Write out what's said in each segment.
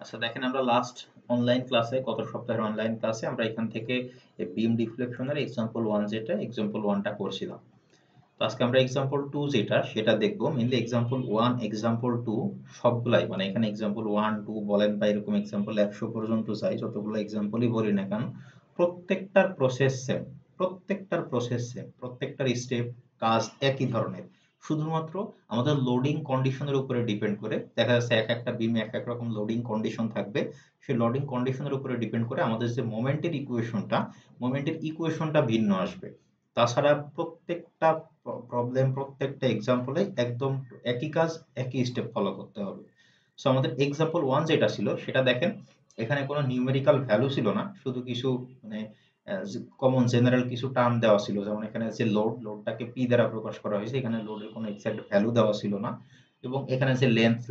আচ্ছা দেখেন আমরা লাস্ট অনলাইন ক্লাসে গত সপ্তাহের অনলাইন ক্লাসে আমরা এখান থেকে বিম ডিফ্লেকশনের এক্সাম্পল 1 যেটা এক্সাম্পল 1টা করছিলাম। তো আজকে আমরা এক্সাম্পল 2 যেটা সেটা দেখব। মেইনলি এক্সাম্পল 1 এক্সাম্পল 2 সবগুলাই মানে এখানে এক্সাম্পল 1 2 বলেন বা এরকম এক্সাম্পল 100 পর্যন্ত চাই যতগুলো এক্সাম্পলই বলি না কেন প্রত্যেকটার প্রসেস সেম, প্রত্যেকটার স্টেপ কাজ একই ধরনের। শুধুমাত্র আমাদের লোডিং কন্ডিশনের উপরে ডিপেন্ড করে দেখা যাচ্ছে এক একটা বিমে এক এক রকম লোডিং কন্ডিশন থাকবে। সেই লোডিং কন্ডিশনের উপরে ডিপেন্ড করে আমাদের যে মোমেন্টের ইকুয়েশনটা ভিন্ন আসবে। তাছাড়া প্রত্যেকটা প্রবলেম প্রত্যেকটা এক্সাম্পলে একদম একই কাজ একই স্টেপ ফলো করতে হবে। সো আমাদের এক্সাম্পল 1 যেটা ছিল সেটা দেখেন, এখানে কোনো নিউমেরিক্যাল ভ্যালু ছিল না, শুধু কিছু মানে কমন জেনারেল কিছু টার্ম দেওয়া ছিল, যেমন এখানে যে লোডটাকে পি দ্বারা প্রকাশ করা হয়েছে, এখানে লোডের কোনো এক্সাক্ট ভ্যালু দেওয়া ছিল না। এবং এখানে যে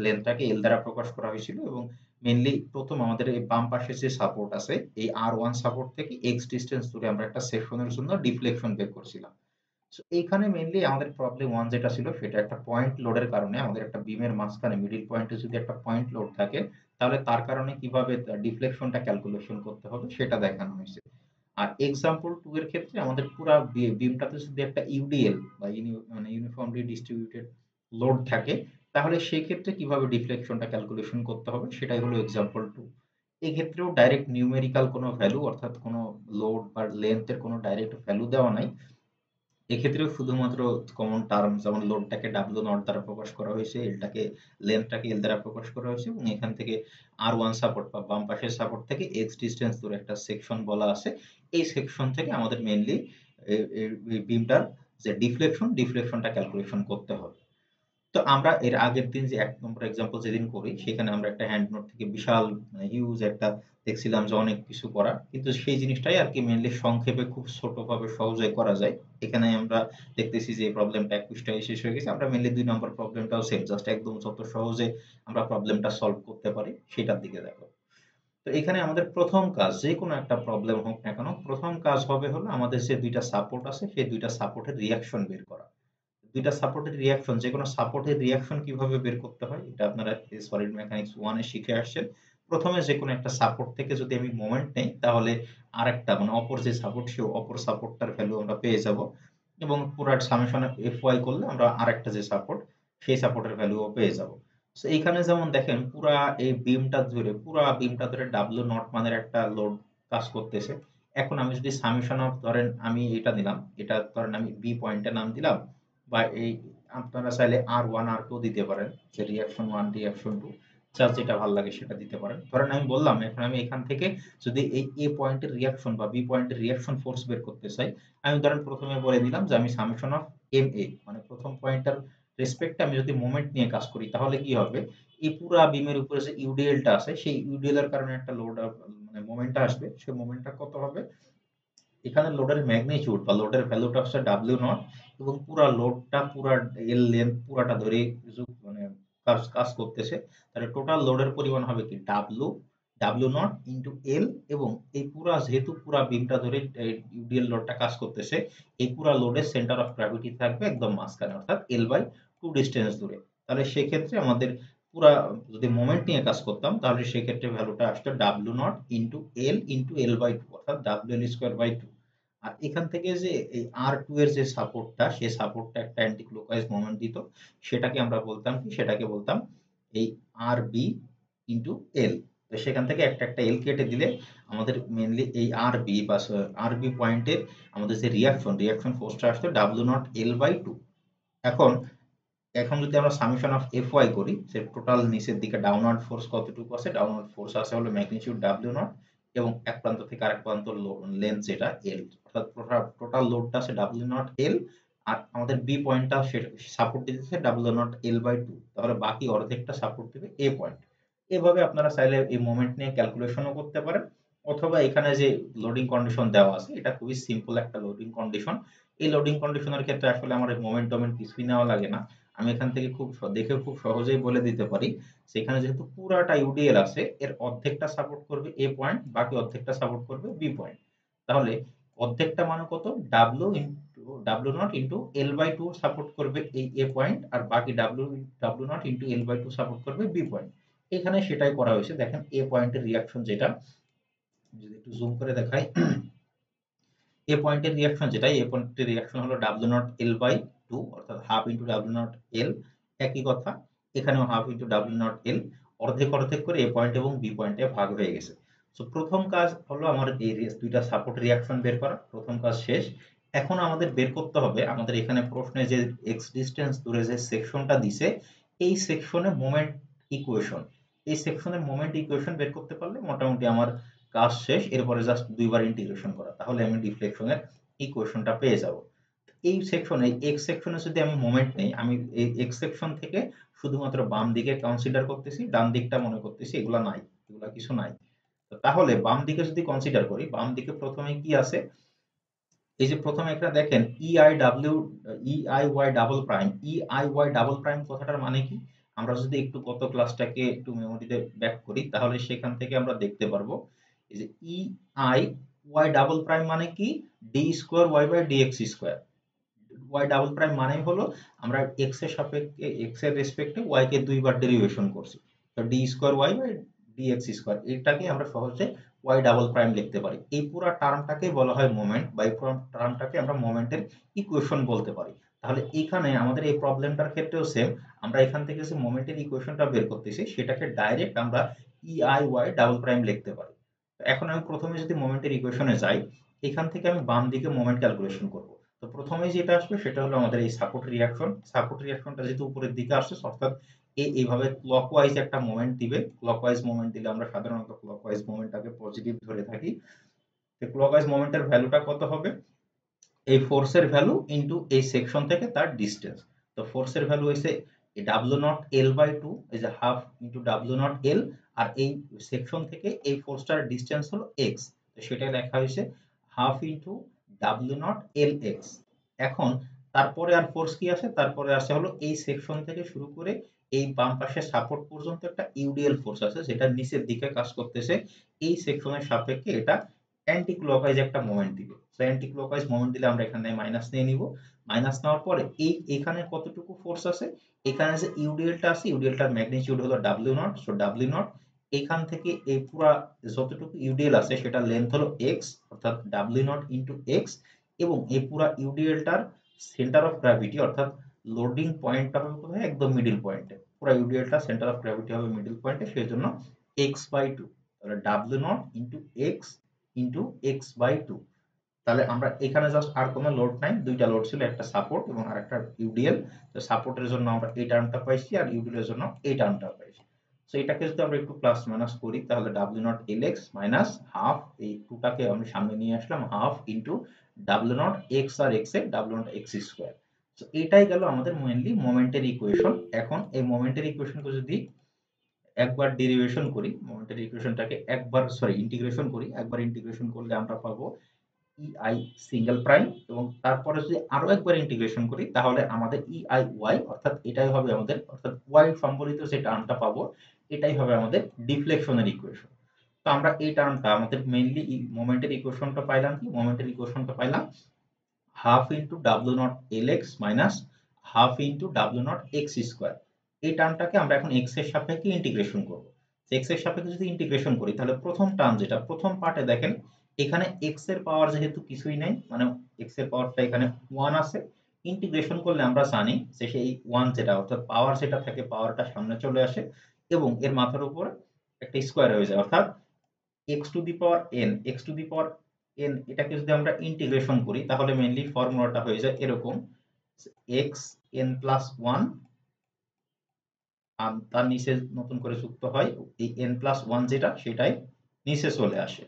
লেন্থটাকে এল দ্বারা প্রকাশ করা হয়েছিল। এবং মেনলি প্রথম আমাদের এই বাম পাশে যে সাপোর্ট আছে এই R1 সাপোর্ট থেকে এক্স ডিস্টেন্স দূরে আমরা একটা সেকশনের জন্য ডিফ্লেকশন বের করছিলাম। সো এইখানে মেইনলি আমাদের প্রবলেম 1 যেটা ছিল সেটা একটা পয়েন্ট লোডের কারণে আমাদের একটা বিমের মাঝখানে মিডল পয়েন্টে যদি একটা পয়েন্ট লোড থাকে তাহলে তার কারণে কিভাবে ডিফ্লেকশনটা ক্যালকুলেশন করতে হবে সেটা দেখানো হয়েছে। আর এক্সাম্পল 2 এর ক্ষেত্রে আমাদের পুরা বিমটাতে যদি একটা ইউডিএল বা মানে ইউনিফর্মলি ডিস্ট্রিবিউটেড লোড থাকে তাহলে সেই ক্ষেত্রে কিভাবে ডিফ্লেকশনটা ক্যালকুলেশন করতে হবে সেটাই হলো এক্সাম্পল 2। এই ক্ষেত্রেও ডাইরেক্ট নিউমেরিক্যাল কোনো ভ্যালু অর্থাৎ কোনো লোড বা লেন্থের কোনো ডাইরেক্ট ভ্যালু দেওয়া নাই। এক্ষেত্রেও শুধুমাত্র কমন টার্ম যেমন লোডটাকে ডাব্লিউ নট দ্বারা প্রকাশ করা হয়েছে, লেন্থটাকে এল দ্বারা প্রকাশ করা হয়েছে এবং এখান থেকে R1 সাপোর্ট বা বাম পাশের সাপোর্ট থেকে এক্স ডিস্টেন্স ধরে একটা সেকশন বলা আছে। এই সেকশন থেকে আমাদের মেইনলি বিমটার যে ডিফ্লেকশনটা ক্যালকুলেশন করতে হবে। তো আমরা এর আগের দিন যে ১ নম্বর এক্সাম্পল যেদিন করি সেখানে আমরা একটা হ্যান্ড নোট থেকে বিশাল হিউজ একটা দেখছিলাম যে অনেক কিছু করা। কিন্তু সেই জিনিসটাই আরকি মেইনলি সংক্ষেপে খুব ছোটভাবে সহজে করা যায়। এখানে আমরা দেখতেছি যে এই প্রবলেমটা ২১ পৃষ্ঠায় শেষ হয়ে গেছে। আমরা মেইনলি ২ নম্বর প্রবলেমটাও সেম। জাস্ট একদম যত সহজে আমরা প্রবলেমটা সলভ করতে পারি সেটার দিকে দেখো। তো এখানে আমাদের ১ম কাজ যেকোনো একটা প্রবলেম হোক না কেন ১ম কাজ হবে হলো আমাদের যে ২ টা সাপোর্ট আছে সেই ২ টা সাপোর্টের রিঅ্যাকশন বের করা। ২ টা সাপোর্টের রিঅ্যাকশন যেকোনো সাপোর্টের রিঅ্যাকশন কিভাবে বের করতে হয় এটা আপনারা সলিড মেকানিক্স 1 এ শিখে আসছেন। ১ম এ যেকোনো একটা সাপোর্ট থেকে যদি আমি মোমেন্ট নেই তাহলে আরেকটা মানে অপর যে সাপোর্ট সে অপর সাপোর্টটার ভ্যালু আমরা পেয়ে যাব এবং পুরা সামেশন অফ Fy করলে আমরা আরেকটা যে সাপোর্ট সেই সাপোর্টের ভ্যালুও পেয়ে যাব। সো এইখানে যেমন দেখেন পুরা বিমটা ধরে W নট মানের একটা লোড কাজ করতেছে। এখন আমি যদি সামেশন অফ ধরেন আমি এটা নিলাম, এটা ধরেন আমি বি পয়েন্টের নাম দিলাম বা এই আপনারা চাইলে R1 R2 দিতে পারেন যে রিঅ্যাকশন 1 রিঅ্যাকশন 2 যার যেটা ভালো লাগে সেটা দিতে পারেন। ধরেন আমি বললাম এখন আমি এখান থেকে যদি এই এ পয়েন্টের রিঅ্যাকশন বা বি পয়েন্টের রিঅ্যাকশন ফোর্স বের করতে চাই, আমি ধরেন প্রথমে বলে দিলাম যে আমি সামেশন অফ এম এ মানে প্রথম পয়েন্টটার রেসপেক্টে আমি যদি মোমেন্ট নিয়ে কাজ করি তাহলে কি হবে, এই পুরা বিমের উপরে যে ইউডিএলটা আছে সেই ইউডিএল এর কারণে একটা লোড মানে মোমেন্টটা আসবে, সেই মোমেন্টটা কত হবে, এখানে লোডের ম্যাগনিটিউড বা লোডের ভ্যালুটা হচ্ছে ডাব্লিউ নট এবং পুরা লোডটা পুরা এল লেন্থ পুরাটা ধরে কিছু মানে কাজ কাজ করতেছে। তাহলে টোটাল লোডের পরিমাণ হবে কি ডাব্লিউ নট ইন্টু এল এবং এই পুরা যেহেতু পুরা বিমটা ধরে ইউডিএল লোডটা কাজ করতেছে এই পুরা লোডের সেন্টার অফ গ্র্যাভিটি থাকবে একদম মাঝখানে অর্থাৎ এল বাই টু ডিস্টেন্স দূরে। তাহলে সেক্ষেত্রে আমাদের পুরা যদি মোমেন্ট নিয়ে কাজ করতাম তাহলে সেক্ষেত্রে ভ্যালুটা আসতো W naught into L by two অর্থাৎ ডাব্লিউ এল স্কোয়ার বাই টু। আর এখান থেকে যে এই R2 এর যে সাপোর্টটা সেই সাপোর্টটা একটা অ্যান্টি ক্লকওয়াইজ মোমেন্ট দিত, সেটাকে আমরা বলতাম কি, সেটাকে বলতাম এই RB ইন্টু এল। তো সেখান থেকে একটা একটা এল কেটে দিলে আমাদের মেনলি এই আরবি পয়েন্টের আমাদের যে রিয়াকশন ফোর্সটা আসতো W naught L by two. এখন এখন যদি আমরা সামেশন অফ এফ ওয়াই করি সে টোটাল নিচের দিকে ডাউনওয়ার্ড ফোর্স কতটুকু আছে, ডাউনওয়ার্ড ফোর্স আছে হলো ম্যাগনিটিউড ডাব্লিউ নট এবং এক প্রান্ত থেকে আরেক প্রান্ত লেন্থ যেটা এল অর্থাৎ টোটাল লোডটা আছে ডাব্লিউ নট এল আর আমাদের বি পয়েন্টটা সাপোর্ট দিতেছে W naught L by two, তাহলে বাকি অর্ধেকটা সাপোর্ট দেবে এ পয়েন্ট। এভাবে আপনারা চাইলে এই মোমেন্ট নিয়ে ক্যালকুলেশনও করতে পারেন অথবা এখানে যে লোডিং কন্ডিশন দেওয়া আছে এটা খুবই সিম্পল একটা লোডিং কন্ডিশন। এই লোডিং কন্ডিশনের ক্ষেত্রে আসলে আমার মোমেন্ট টোমেন্ট কিছুই নেওয়া লাগে না, আমি এখান থেকে দেখে খুব সহজেই বলে দিতে পারি। সেখানে যেহেতু পুরাটা ইউডিএল আছে এর অর্ধেকটা সাপোর্ট করবে এ পয়েন্ট বাকি অর্ধেকটা সাপোর্ট করবে বি পয়েন্ট। তাহলে অর্ধেকটা মানে কত, W naught into L by two support করবে এই এ পয়েন্ট আর বাকি W naught into L by two support করবে বি পয়েন্ট। এখানে সেটাই করা হয়েছে। দেখেন এ পয়েন্টের রিয়াকশন যেটা, যদি একটু জুম করে দেখাই, এ পয়েন্টের রিয়াকশন যেটা, এ পয়েন্টের রিয়াকশন হলো W naught L by two, অর্থাৎ half into W naught L. একই কথা এখানেও half into W naught L, অর্ধেক অর্ধেক করে এ পয়েন্ট এবং বি পয়েন্টে ভাগ হয়ে গেছে। সো প্রথম কাজ হলো আমার এই দুইটা সাপোর্ট রিয়াকশন বের করা, প্রথম কাজ শেষ। এখন আমাদের বের করতে হবে, আমাদের এখানে প্রশ্নে যে এক্স ডিস্টেন্স দূরে যে সেকশনটা দিছে, এই সেকশনে মোমেন্ট ইকুয়েশন, এই সেকশনের মোমেন্ট ইকুয়েশন বের করতে পারলে মোটামুটি আমার কাজ শেষ। এরপরে জাস্ট দুইবার ইন্টিগ্রেশন করা, তাহলে আমি ডিফ্লেকশনের ইকুয়েশনটা পেয়ে যাব। এই সেকশনে, এক্স সেকশনে যদি আমি মোমেন্ট নেই, আমি এই এক্স সেকশন থেকে শুধুমাত্র বাম দিকে কনসিডার করতেছি, ডান দিকটা মনে করতেছি এগুলা নাই, এগুলা কিছু নাই। তাহলে বাম দিকে যদি কনসিডার করি, বাম দিকে প্রথমে কি আছে, এই যে প্রথমে এখানে দেখেন ইআই ওয়াই ডাবল প্রাইম, ইআই ওয়াই ডাবল প্রাইম কথাটার মানে কি, আমরা যদি একটু গত ক্লাসটাকে একটু মেমোরিতে ব্যাক করি, তাহলে সেখান থেকে আমরা দেখতে পারবো এই যে ইআই ওয়াই ডাবল প্রাইম মানে কি, D square Y by DX square. Y double prime মানে হলো আমরা এক্স এর সাপেক্ষে, এক্স এর রেসপেক্টে ওয়াই কে দুইবার ডেরিভেশন করছি, তো D square Y by DX square, এটাকে আমরা সহজে ওয়াই ডাবল প্রাইম লিখতে পারি। এই পুরো টার্মটাকে বলা হয় মোমেন্ট, বা এই পুরো টার্মটাকে আমরা মোমেন্টের ইকুয়েশন বলতে পারি। তাহলে এখানে আমাদের এই প্রবলেমটার ক্ষেত্রেও সেম, আমরা এখান থেকে যে মোমেন্টের ইকুয়েশনটা বের করতেছি সেটাকে ডাইরেক্ট আমরা ইআই ওয়াই ডাবল প্রাইম লিখতে পারি। এখন আমি প্রথমে যদি মোমেন্টের ইকুয়েশনে যাই, এখান থেকে আমি বাম দিকে মোমেন্ট ক্যালকুলেশন করব। তো প্রথমে যেটা আসবে সেটা হলো আমাদের এই সাপোর্ট রিয়াকশন। সাপোর্ট রিয়াকশনটা যেহেতু উপরের দিকে আসছে, অর্থাৎ এইভাবে ক্লকওয়াইজ একটা মোমেন্ট দিবে। ক্লকওয়াইজ মোমেন্ট দিলে আমরা সাধারণত ক্লকওয়াইজ মোমেন্টটাকে পজিটিভ ধরে থাকি। তো ক্লকওয়াইজ মোমেন্টের ভ্যালুটা কত হবে, এই ফোর্সের ভ্যালু ইনটু এই সেকশন থেকে তার ডিস্টেন্স। তো ফোর্সের ভ্যালু হইছে W naught L by two, এই যে half into W naught L, আর এই সেকশন থেকে এই ফোর্সটার ডিস্টেন্স হলো এক্স, তো সেটাই লেখা হয়েছে half into W naught l x. এখন তারপরে আর ফোর্স কি আছে, তারপরে আছে হলো এই সেকশন থেকে শুরু করে এই বাম পাশে সাপোর্ট পর্যন্ত একটা ইউডিএল ফোর্স আছে, যেটা নিচের দিকে কাজ করতেছে। এই সেকশনের সাপেক্ষে এটা অ্যান্টি ক্লকওয়াইজ একটা মোমেন্ট দিবে। তো অ্যান্টি ক্লকওয়াইজ মোমেন্ট দিলে আমরা এখানে মাইনাস নিয়ে নিব। মাইনাস নেওয়ার পরে এই এখানে কতটুকু ফোর্স আছে, এখানে যে ইউডিএলটা আছে, ইউডিএলটার ম্যাগনিটিউড হলো W not. So W not এখান থেকে এই পুরা যতটুকু ইউডিএল আছে সেটা লেন্থ হলো এক্স, অর্থাৎ ডাব্লিউ নট ইন্টু এক্স, এবং এই পুরা ইউডিএলটার সেন্টার অফ গ্র্যাভিটি, অর্থাৎ লোডিং পয়েন্টটা হবে কোথায়, একদম মিডিল পয়েন্টে। পুরা ইউডিএলটা সেন্টার অফ গ্র্যাভিটি হবে মিডিল পয়েন্টে, সেই জন্য এক্স বাই টু। তাহলে W naught into X into X by two. তাহলে আমরা এখানে জাস্ট আর কোনো লোড নাই, দুইটা লোড ছিল, একটা সাপোর্ট এবং আরেকটা ইউডিএল। তো সাপোর্টের জন্য আমরা এই টার্মটা পাইছি, আর ইউডিএল এর জন্য এই টার্মটা পাইছি। সো এটাকে যদি আমরা একটু প্লাস মাইনাস করি, তাহলে W naught l x minus half, এই টুটাকে আমি সামনে নিয়ে আসলাম, half into W naught x, আর এক্স এর ডাব্লিউ নট এক্স স্কোয়ার। তো এটাই গেল আমাদের মেইনলি মোমেন্টের ইকুয়েশন। এখন এই মোমেন্টের ইকুয়েশনকে যদি একবার ডেরিভেশন করি, মোমেন্টের ইকুয়েশনটাকে একবার ইন্টিগ্রেশন করি, একবার ইন্টিগ্রেশন করলে আমরা পাবো ইআই সিঙ্গেল প্রাইম, এবং তারপরে যদি আরো একবার ইন্টিগ্রেশন করি তাহলে আমাদের ইআই ওয়াই, অর্থাৎ এটাই হবে আমাদের, অর্থাৎ ওয়াই সম্বলিত যে টার্মটা পাবো এটাই হবে আমাদের ডিফ্লেকশনের ইকুয়েশন। তো আমরা এই টার্মটা আমাদের মেইনলি মোমেন্টের ইকুয়েশনটা পাইলাম কি, মোমেন্টের ইকুয়েশনটা পাইলাম half into W naught l x minus half into W naught x square. এই টার্মটাকে আমরা এখন এক্স এর সাপেক্ষে ইন্টিগ্রেশন করবো। এক্স এর সাপেক্ষে যদি ইন্টিগ্রেশন করি তাহলে প্রথম টার্ম যেটা, প্রথম পার্টে দেখেন এখানে এক্স এর পাওয়ার যেহেতু কিছুই নাই, মানে এক্স এর পাওয়ারটা এখানে ওয়ান আছে, ইন্টিগ্রেশন করলে আমরা জানি যে সেই ওয়ান যেটা, অর্থাৎ পাওয়ার যেটা থাকে পাওয়ারটা সামনে চলে আসে এবং এর মাথার উপরে একটা স্কোয়ার হয়ে যায়, অর্থাৎ x two the power N, x two the power N, এটাকে যদি আমরা ইন্টিগ্রেশন করি তাহলে মেইনলি ফর্মুলাটা হয়ে যায় এরকম, এক্স এন প্লাস ওয়ান, আর তার নিচে নতুন করে যুক্ত হয় এই এন প্লাস ওয়ান, যেটা সেটাই নিচে চলে আসে।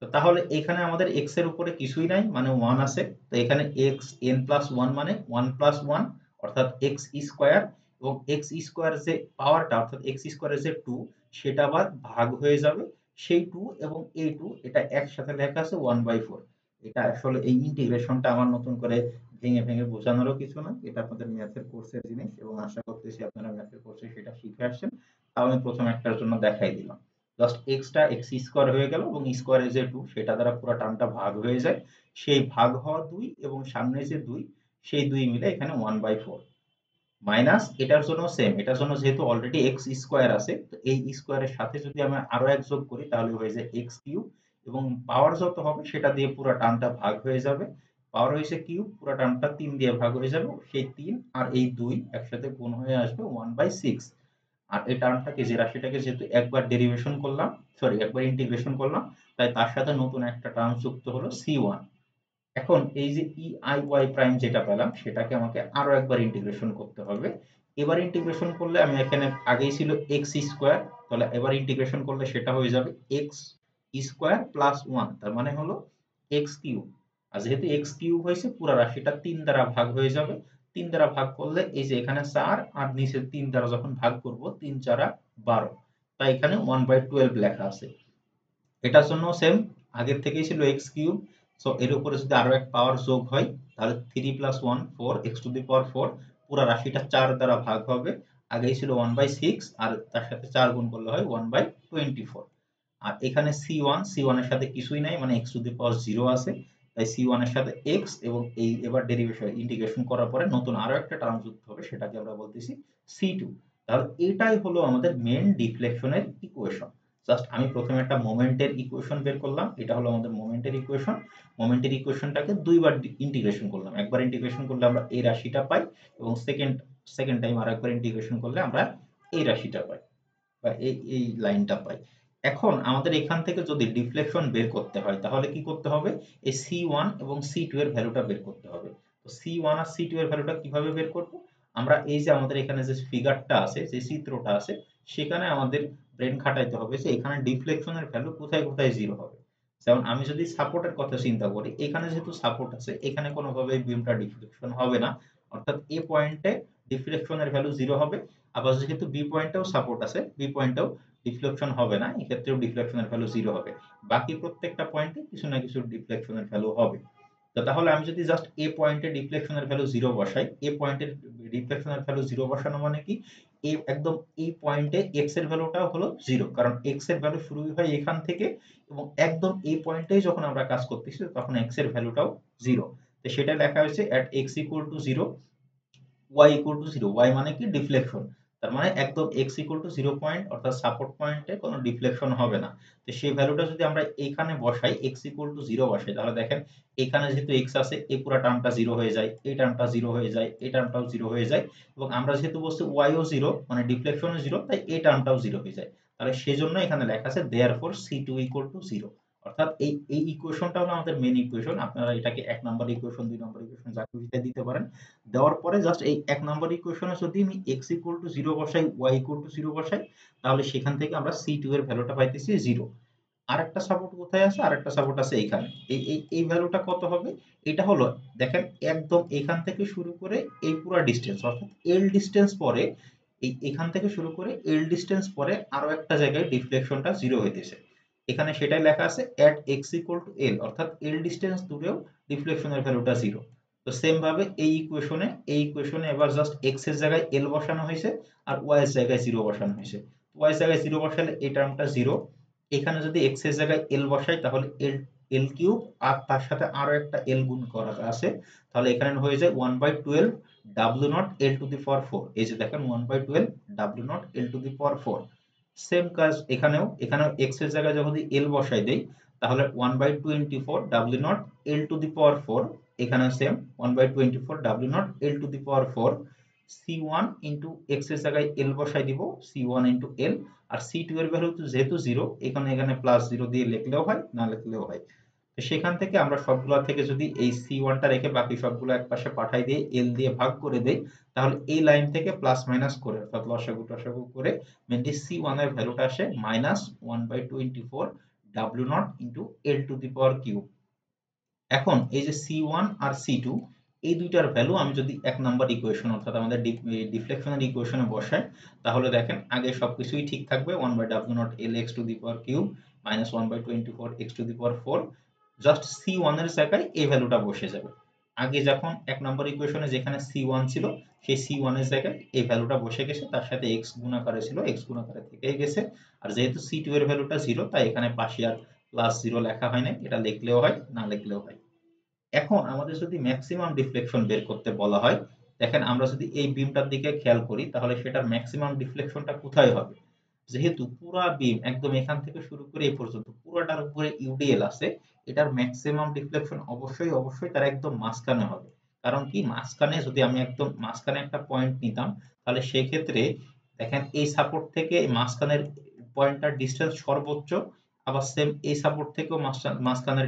তো তাহলে এখানে আমাদের এক্স এর উপরে কিছুই নাই, মানে ওয়ান আছে। তো এখানে এক্স এন প্লাস ওয়ান মানে ওয়ান প্লাস ওয়ান, অর্থাৎ এক্স স্কোয়ার, এবং এক্স স্কোয়ার যে পাওয়ারটা, অর্থাৎ এক্স স্কোয়ারের যে টু, সেটা আবার ভাগ হয়ে যাবে সেই টু এবং এই টু, এটা একসাথে লেখা আছে ওয়ান বাই ফোর। এটা আসলে এই ইন্টিগ্রেশনটা আমার নতুন করে ভেঙে ভেঙে বোঝানোরও কিছু না, এটা আপনাদের ম্যাথের কোর্সের জিনিস, এবং আশা করতেছি আপনারা ম্যাথের কোর্সে সেটা শিখে আসছেন। তাও আমি প্রথম একটার জন্য দেখাই দিলাম, জাস্ট এক্সটা এক্স স্কোয়ার হয়ে গেল এবং স্কোয়ারের যে টু সেটা দ্বারা পুরো টার্মটা ভাগ হয়ে যায়, সেই ভাগ হওয়া দুই এবং সামনে যে দুই, সেই দুই মিলে এখানে ওয়ান বাই ফোর। মাইনাস এটার জন্য সেম, এটার জন্য যেহেতু অলরেডি এক্স স্কোয়ার আছে, তো এই স্কোয়ারের সাথে যদি আমরা আরো এক যোগ করি তাহলে হয়ে যায় এক্স কিউব, এবং পাওয়ার যত হবে সেটা দিয়ে পুরো টার্মটা ভাগ হয়ে যাবে। পাওয়ার হয়েছে কিউব, পুরো টার্মটা 3 দিয়ে ভাগ হয়ে যাবে, সেই 3 আর এই 2 একসাথে গুণ হয়ে আসবে 1/6। আর এই টার্মটাকে, যে রাশিটাকে যেহেতু একবার ডেরিভেশন করলাম, সরি একবার ইন্টিগ্রেশন করলাম, তাই তার সাথে নতুন একটা টার্ম যুক্ত হলো c1। এখন এই যে EIY প্রাইম যেটা পেলাম সেটাকে আমাকে আরো একবার ইন্টিগ্রেশন করতে হবে। এবার ইন্টিগ্রেশন করলে আমি এখানে আগেই ছিল এক্স স্কোয়ার, তাহলে এবার ইন্টিগ্রেশন করলে সেটা হয়ে যাবে এক্স স্কোয়ার প্লাস 1, তার মানে হলো এক্স কিউব। আর যেহেতু এক্স কিউব হয়েছে, পুরো রাশিটা 3 দ্বারা ভাগ হয়ে যাবে। 3 দ্বারা ভাগ করলে এই যে এখানে 4 আর নিচে 3 দ্বারা যখন ভাগ করব 3 4 12, তাই এখানে 1/12 লেখা আছে। এটার জন্য সেম, আগের থেকেই ছিল এক্স কিউব, সো এর উপরে যদি আরো এক পাওয়ার যোগ হয় তাহলে 3 + 1 4 এক্স টু দি পাওয়ার 4, পুরো রাশিটা 4 দ্বারা ভাগ হবে। আগেই ছিল 1/6 আর তার সাথে 4 গুণ করলে হয় 1/24। আর এখানে সি ওয়ান এর সাথে কিছুই নাই, মানে এক্স টু দি পাওয়ার 0 আছে, তাই সি ওয়ান এর সাথে এক্স, এবং এই এবার ডেরিভেশন ইন্টিগ্রেশন করার পরে নতুন আরো একটা টার্ম যুক্ত হবে, সেটাকে আমরা বলতেছি সি টু। তাহলে এটাই হলো আমাদের মেন ডিফ্লেকশনের ইকুয়েশন। জাস্ট আমি প্রথমে একটা মোমেন্টের ইকুয়েশন বের করলাম, এটা হলো আমাদের মোমেন্টের ইকুয়েশন। মোমেন্টের ইকুয়েশনটাকে দুইবার ইন্টিগ্রেশন করলাম, একবার ইন্টিগ্রেশন করলে আমরা এই রাশিটা পাই, এবং সেকেন্ড সেকেন্ড টাইম আর একবার ইন্টিগ্রেশন করলে আমরা এই রাশিটা পাই, বা এই লাইনটা পাই। এখন আমাদের এখান থেকে যদি ডিফ্লেকশন বের করতে হয় তাহলে কি করতে হবে, এই সি ওয়ান এবং সি টু এর ভ্যালুটা বের করতে হবে। তো সি ওয়ান আর সি টু এর ভ্যালুটা কিভাবে বের করব, আমরা এই যে আমাদের এখানে যে ফিগারটা আছে, যে চিত্রটা আছে, সেখানে আমাদের ব্রেন খাটাইতে হবে যে এখানে ডিফ্লেকশনের ভ্যালু কোথায় কোথায় জিরো হবে। যেমন আমি যদি সাপোর্টের কথা চিন্তা করি, এখানে যেহেতু সাপোর্ট আছে, এখানে কোনোভাবে বিমটা ডিফ্লেকশন হবে না, অর্থাৎ এ পয়েন্টে ডিফ্লেকশনের ভ্যালু জিরো হবে। আবার যেহেতু বি পয়েন্টেও সাপোর্ট আছে, বি পয়েন্টেও ডিফ্লেকশন হবে না, এক্ষেত্রেও ডিফ্লেকশনের ভ্যালু জিরো হবে। বাকি প্রত্যেকটা পয়েন্টে কিছু না কিছু ডিফ্লেকশনের ভ্যালু হবে। তো তাহলে আমি যদি জাস্ট এ পয়েন্টে ডিফ্লেকশনের ভ্যালু জিরো বসাই, এ পয়েন্টের ডিফ্লেকশনের ভ্যালু জিরো বসানো মানে কি, একদম এই পয়েন্টে এক্স এর ভ্যালুটাও হলো জিরো, কারণ এক্স এর ভ্যালু শুরু হয় এখান থেকে, এবং একদম এই পয়েন্টেই যখন আমরা কাজ করতেছি তখন এক্স এর ভ্যালুটাও জিরো। তো সেটা লেখা হয়েছে at X equal to zero Y equal to zero. Y মানে কি, ডিফ্লেকশন। তার মানে একদম X equal to zero point, অর্থাৎ সাপোর্ট পয়েন্টে কোনো ডিফ্লেকশন হবে না। তো সেই ভ্যালুটা যদি আমরা এখানে বসাই, এক্স ইকুয়াল টু জিরো বসাই, তাহলে দেখেন এখানে যেহেতু এক্স আছে, এই পুরো টার্মটা জিরো হয়ে যায়, এই টার্মটা জিরো হয়ে যায়, এই টার্মটাও জিরো হয়ে যায়, এবং আমরা যেহেতু বলছি ওয়াইও জিরো, মানে ডিফ্লেকশনও জিরো, তাই এই টার্মটাও জিরো হয়ে যায়। তাহলে সেজন্য এখানে লেখা আছে therefore C two equal to zero. অর্থাৎ এই এই ইকুয়েশনটা হলো আমাদের মেন ইকুয়েশন। আপনারা এটাকে 1 নাম্বার ইকুয়েশন, 2 নাম্বার ইকুয়েশন যা খুশি দিতে পারেন। দেওয়ার পরে জাস্ট এই 1 নাম্বার ইকুয়েশনে যদি আমি x ইকুয়াল টু 0 বসাই, y ইকুয়াল টু 0 বসাই, তাহলে সেখান থেকে আমরা c2 এর ভ্যালুটা পাইতেছি 0। আরেকটা সাপোর্ট কোথায় আছে, আরেকটা সাপোর্ট আছে এইখানে। এই ভ্যালুটা কত হবে, এটা হলো, দেখেন একদম এখান থেকে শুরু করে এই পুরো ডিসটেন্স, অর্থাৎ এল ডিসটেন্স পরে, এখান থেকে শুরু করে এল ডিসটেন্স পরে আরো একটা জায়গায় ডিফ্লেকশনটা জিরো হইতেছে। এখানে সেটাই লেখা আছে at x equal to l, অর্থাৎ এল ডিসটেন্স দূরেও ডিফ্লেকশনের ভ্যালুটা জিরো। তো সেম ভাবে এই ইকুয়েশনে এবার জাস্ট x এর জায়গায় l বসানো হয়েছে, আর y এর জায়গায় জিরো বসানো হয়েছে। y এর জায়গায় জিরো বসালে এই টার্মটা জিরো। এখানে যদি x এর জায়গায় l বসাই তাহলে এল কিউব, আর তার সাথে আরো একটা l গুণ করা আছে, তাহলে এখানে হয়ে যায় 1/12 w naught l to the power 4। এই যে দেখেন 1/12 w naught l to the power 4। Same কাজ এখানেও x এর জায়গায় যদি l বসাই দেই তাহলে 1/24 w naught l to the power 4। এখানে same 1/24 w naught l to the power 4। c1 into x এর জায়গায় l বসাই দিব, c1 ইন্টু l। আর c2 এর ভ্যালু যেহেতু জিরো, এখানে প্লাস জিরো দিয়ে লিখলেও হয়, না লিখলেও হয়। তো সেখান থেকে আমরা সবগুলা থেকে যদি এই c1টা রেখে বাকি সবগুলো একপাশে পাঠাই দিয়ে l দিয়ে ভাগ করে দেই, তাহলে এই লাইন থেকে প্লাস মাইনাস করে, অর্থাৎ লসাগু টসাগু করে মেনলি c1 এর ভ্যালুটা আসে minus 1/24 w not into l to the power cube. এখন এই যে c1 আর c2, এই দুইটার ভ্যালু আমি যদি 1 নাম্বার ইকুয়েশন, অর্থাৎ আমাদের ডিফ্লেকশনের ইকুয়েশনে বসাই, তাহলে দেখেন আগে সবকিছুই ঠিক থাকবে, 1/w not l x two the power cube minus 1/24 x two the power 4। Just c1 এর জায়গায় এই ভ্যালুটা বসে যাবে। আগে যখন 1 নাম্বার ইকুয়েশনে যেখানে c1 ছিল, সেই c1 এর জায়গায় এই ভ্যালুটা বসে গেছে, তার সাথে x গুণাকারে ছিল, x গুণাকারে থেকেই গেছে। আর যেহেতু c2 এর ভ্যালুটা জিরো, তাই এখানে পাশে আর প্লাস জিরো লেখা হয় নাই, এটা লিখলেও হয়, না লিখলেও হয়। এখন আমাদের যদি ম্যাক্সিমাম ডিফ্লেকশন বের করতে বলা হয়, দেখেন আমরা যদি এই বিমটার দিকে খেয়াল করি তাহলে সেটার ম্যাক্সিমাম ডিফ্লেকশনটা কোথায় হবে? যেহেতু পুরা বিম একদম এখান থেকে শুরু করে এই পর্যন্ত পুরোটার উপরে ইউডিএল আছে, এটার ম্যাক্সিমাম ডিফ্লেকশন অবশ্যই অবশ্যই তার একদম মাঝখানে হবে। কারণ কি, মাঝখানে যদি আমি একদম মাঝখানে একটা পয়েন্ট নিতাম তাহলে সেই ক্ষেত্রে দেখেন এই সাপোর্ট থেকে মাঝখানের পয়েন্টটার ডিস্টেন্স সর্বোচ্চ, আবার সেম এই সাপোর্ট থেকেও মাঝখানের